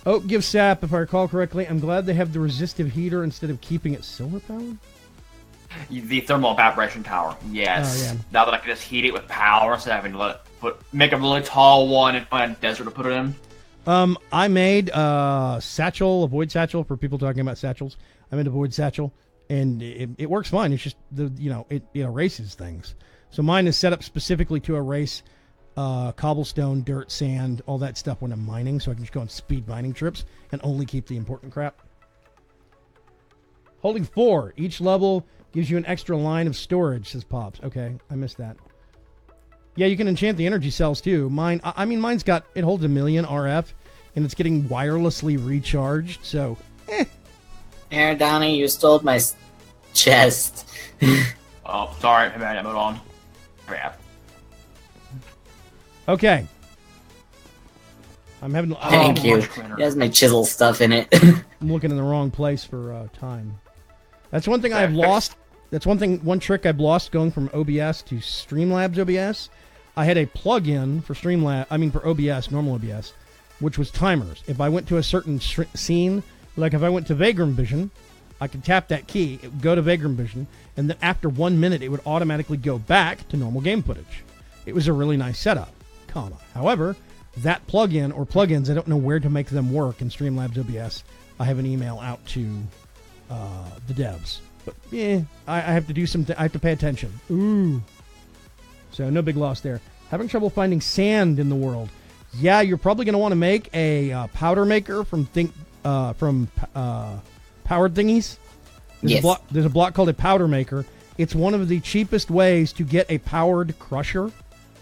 Oak gives sap, if I recall correctly. I'm glad they have the resistive heater instead of keeping it solar powered. The thermal evaporation tower. Yes. Oh, yeah. Now that I can just heat it with power instead of having to make a really tall one and find a desert to put it in. I made a satchel, a void satchel, for people talking about satchels. I made a void satchel, and it works fine. It's just it erases things. So mine is set up specifically to erase cobblestone, dirt, sand, all that stuff when I'm mining, so I can just go on speed mining trips and only keep the important crap. Holding 4. Each level gives you an extra line of storage, says Pops. Okay, I missed that. Yeah, you can enchant the energy cells too. Mine's got, it holds 1,000,000 RF, and it's getting wirelessly recharged, so, Here, Donnie, you stole my chest. Oh, sorry. Maybe I moved on. Crap. Okay. I'm having... Thank you. much cleaner. It has my chisel stuff in it. I'm looking in the wrong place for time. That's one thing I've lost. That's one trick I've lost going from OBS to Streamlabs OBS. I had a plug-in for for OBS, normal OBS, which was timers. If I went to a certain scene, like if I went to Vaygrim Vision, I could tap that key, it would go to Vaygrim Vision, and then after 1 minute, it would automatically go back to normal game footage. It was a really nice setup, However, that plug-in or plugins, I don't know where to make them work in Streamlabs OBS. I have an email out to the devs. But, I have to do I have to pay attention. Ooh. So, no big loss there. Having trouble finding sand in the world. Yeah, you're probably going to want to make a powder maker from powered thingies. There's a block called a powder maker. It's one of the cheapest ways to get a powered crusher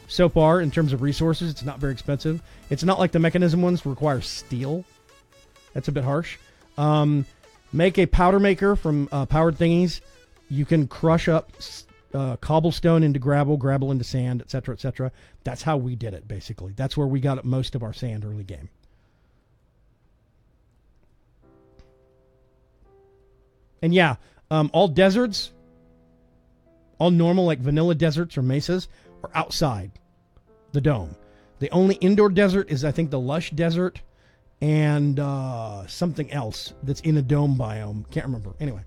so far in terms of resources. It's not very expensive. It's not like the mechanism ones require steel. That's a bit harsh. Make a powder maker from powered thingies. You can crush up cobblestone into gravel into sand, etc., etc. That's how we did it, basically. That's where we got most of our sand early game. And yeah, all deserts All normal, like vanilla deserts or mesas, are outside the dome. The only indoor desert is, I think, the Lush Desert and something else that's in a dome biome. Can't remember. Anyway.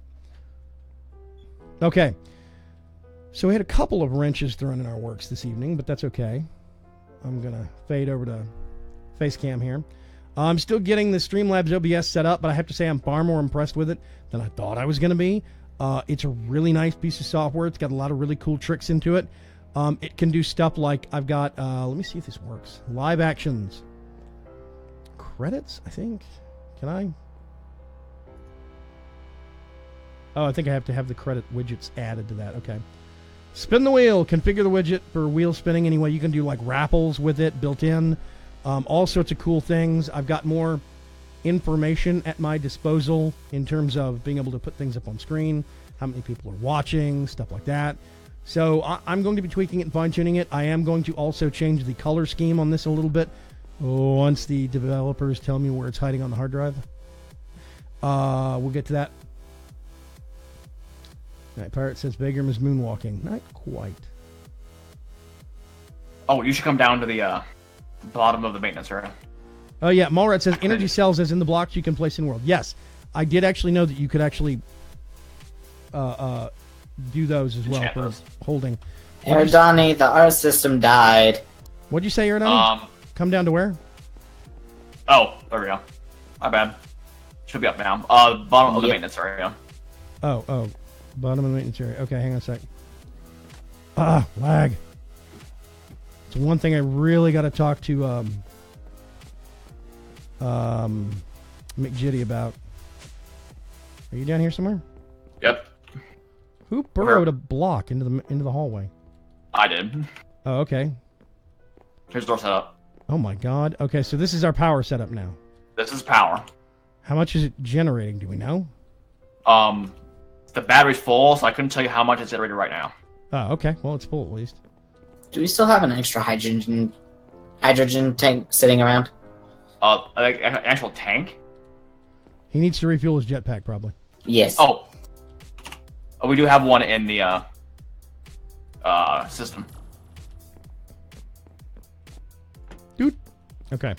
Okay. So we had a couple of wrenches thrown in our works this evening, but that's okay. I'm going to fade over to Facecam here. I'm still getting the Streamlabs OBS set up, but I have to say I'm far more impressed with it than I thought I was going to be. It's a really nice piece of software. It's got a lot of really cool tricks into it. It can do stuff like I've got, let me see if this works. Live actions. Credits, I think. Can I? Oh, I think I have to have the credit widgets added to that. Okay. Spin the wheel. Configure the widget for wheel spinning anyway. You can do like rappels with it built in. All sorts of cool things. I've got more information at my disposal in terms of being able to put things up on screen, how many people are watching, stuff like that. So I'm going to be tweaking it and fine-tuning it. I am going to also change the color scheme on this a little bit once the developers tell me where it's hiding on the hard drive. We'll get to that. All right, Pirate says Vaygrim is moonwalking. Not quite. Oh, you should come down to the bottom of the maintenance area. Oh, yeah. Malrat says energy cells as in the blocks you can place in world. Yes, I did actually know that you could actually do those as well for holding. Erdani, the R system died. What'd you say, Erdani? Come down to where? Oh, there we go. My bad. Should be up now. Bottom of the maintenance area. Oh. Bottom of the maintenance area. Okay, hang on a sec. Lag. It's one thing I really got to talk to McJitty about. Are you down here somewhere? Yep. Who burrowed a block into the hallway? I did. Oh, okay. Here's door setup. Oh my god. Okay, so this is our power setup now. This is power. How much is it generating? Do we know? The battery's full, so I couldn't tell you how much it's generated right now. Oh, okay. Well, it's full at least. Do we still have an extra hydrogen tank sitting around? Like an actual tank? He needs to refuel his jetpack, probably. Yes. Oh, we do have one in the system. Dude. Okay.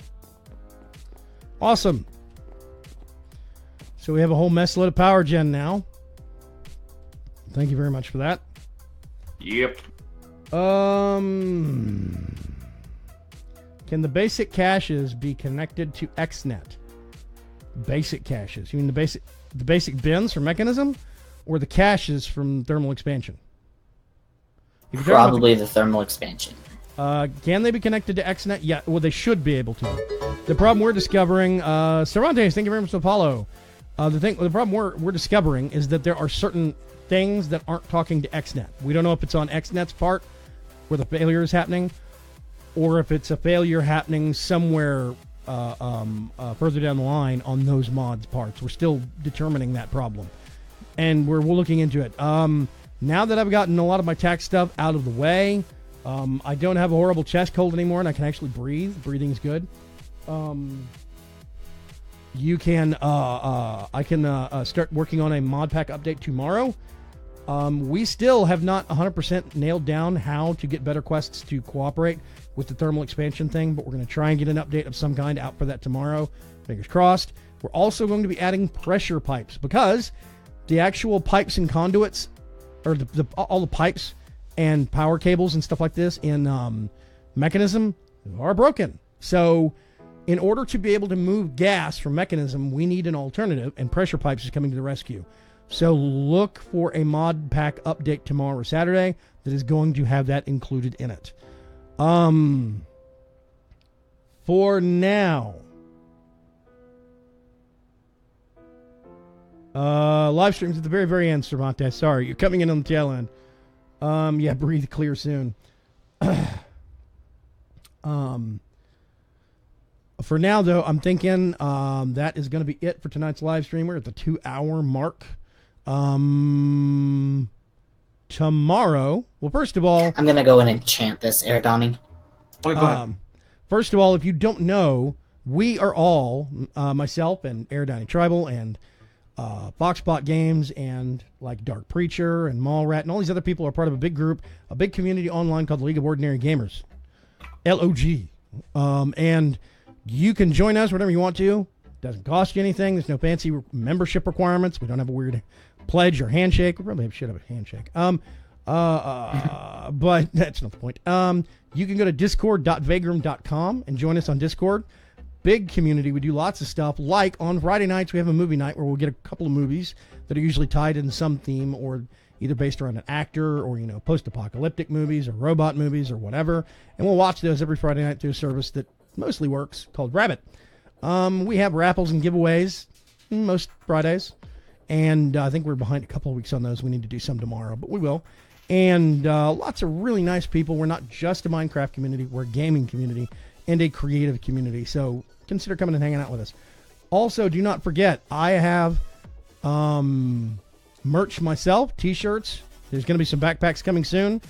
Awesome. So we have a whole mess load of power gen now. Thank you very much for that. Yep. Can the basic caches be connected to XNet? Basic caches. You mean the basic bins for mechanism, or the caches from thermal expansion? Probably the thermal expansion. Can they be connected to XNet? Yeah, well, they should be able to. The problem we're discovering, Cervantes, thank you very much for the follow. The problem we're discovering is that there are certain things that aren't talking to XNet. We don't know if it's on XNet's part where the failure is happening, or if it's a failure happening somewhere further down the line on those mods' parts. We're still determining that problem, and we're looking into it. Now that I've gotten a lot of my tax stuff out of the way, I don't have a horrible chest cold anymore, and I can actually breathe. Breathing's good. You can, I can start working on a mod pack update tomorrow. We still have not 100% nailed down how to get better quests to cooperate with the thermal expansion thing, but we're going to try and get an update of some kind out for that tomorrow. Fingers crossed. We're also going to be adding pressure pipes, because the actual pipes and conduits, or all the pipes and power cables and stuff like this in Mechanism are broken. So in order to be able to move gas from Mechanism, we need an alternative, and pressure pipes is coming to the rescue. So look for a mod pack update tomorrow or Saturday that is going to have that included in it. For now, live streams at the very, very end, Cervantes. Sorry, you're coming in on the tail end. Yeah, breathe clear soon. For now, though, I'm thinking that is going to be it for tonight's live stream. We're at the 2-hour mark. Tomorrow, well, first of all, I'm going to go in and chant this, Erdani. First of all, if you don't know, we are all, myself and Erdani Tribal and Foxbot Games, and like Dark Preacher and Mallrat and all these other people are part of a big group, a big community online called the League of Ordinary Gamers, LOG. And you can join us whenever you want to. Doesn't cost you anything. There's no fancy membership requirements. We don't have a weird pledge or handshake. We probably should have a handshake. But that's not the point. You can go to discord.vaygrim.com and join us on Discord. Big community. We do lots of stuff. Like on Friday nights, we have a movie night where we'll get a couple of movies that are usually tied in some theme or either based around an actor or, post-apocalyptic movies or robot movies or whatever. And we'll watch those every Friday night through a service that mostly works called Rabbit. We have raffles and giveaways most Fridays. And I think we're behind a couple of weeks on those. We need to do some tomorrow, but we will. And lots of really nice people. We're not just a Minecraft community. We're a gaming community and a creative community. So consider coming and hanging out with us. Also, do not forget, I have merch myself, t-shirts. There's going to be some backpacks coming soon.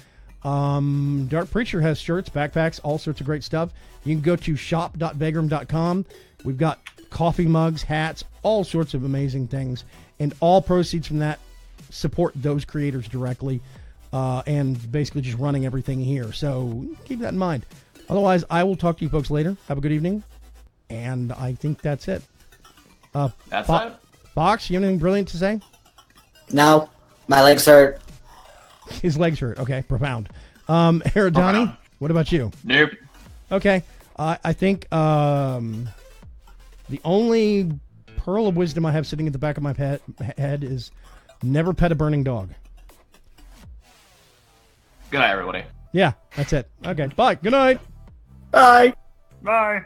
Dark Preacher has shirts, backpacks, all sorts of great stuff. You can go to shop.vaygrim.com. We've got coffee mugs, hats, all sorts of amazing things. And all proceeds from that support those creators directly. And basically just running everything here. So keep that in mind. Otherwise, I will talk to you folks later. Have a good evening. And I think that's it. That's it. Fox, you have anything brilliant to say? No, my legs hurt. His legs hurt. Okay, profound. Aerodani, what about you? Nope. Okay. I think the only pearl of wisdom I have sitting at the back of my head is never pet a burning dog. Good night, everybody. Yeah, that's it. Okay, bye. Good night. Bye. Bye.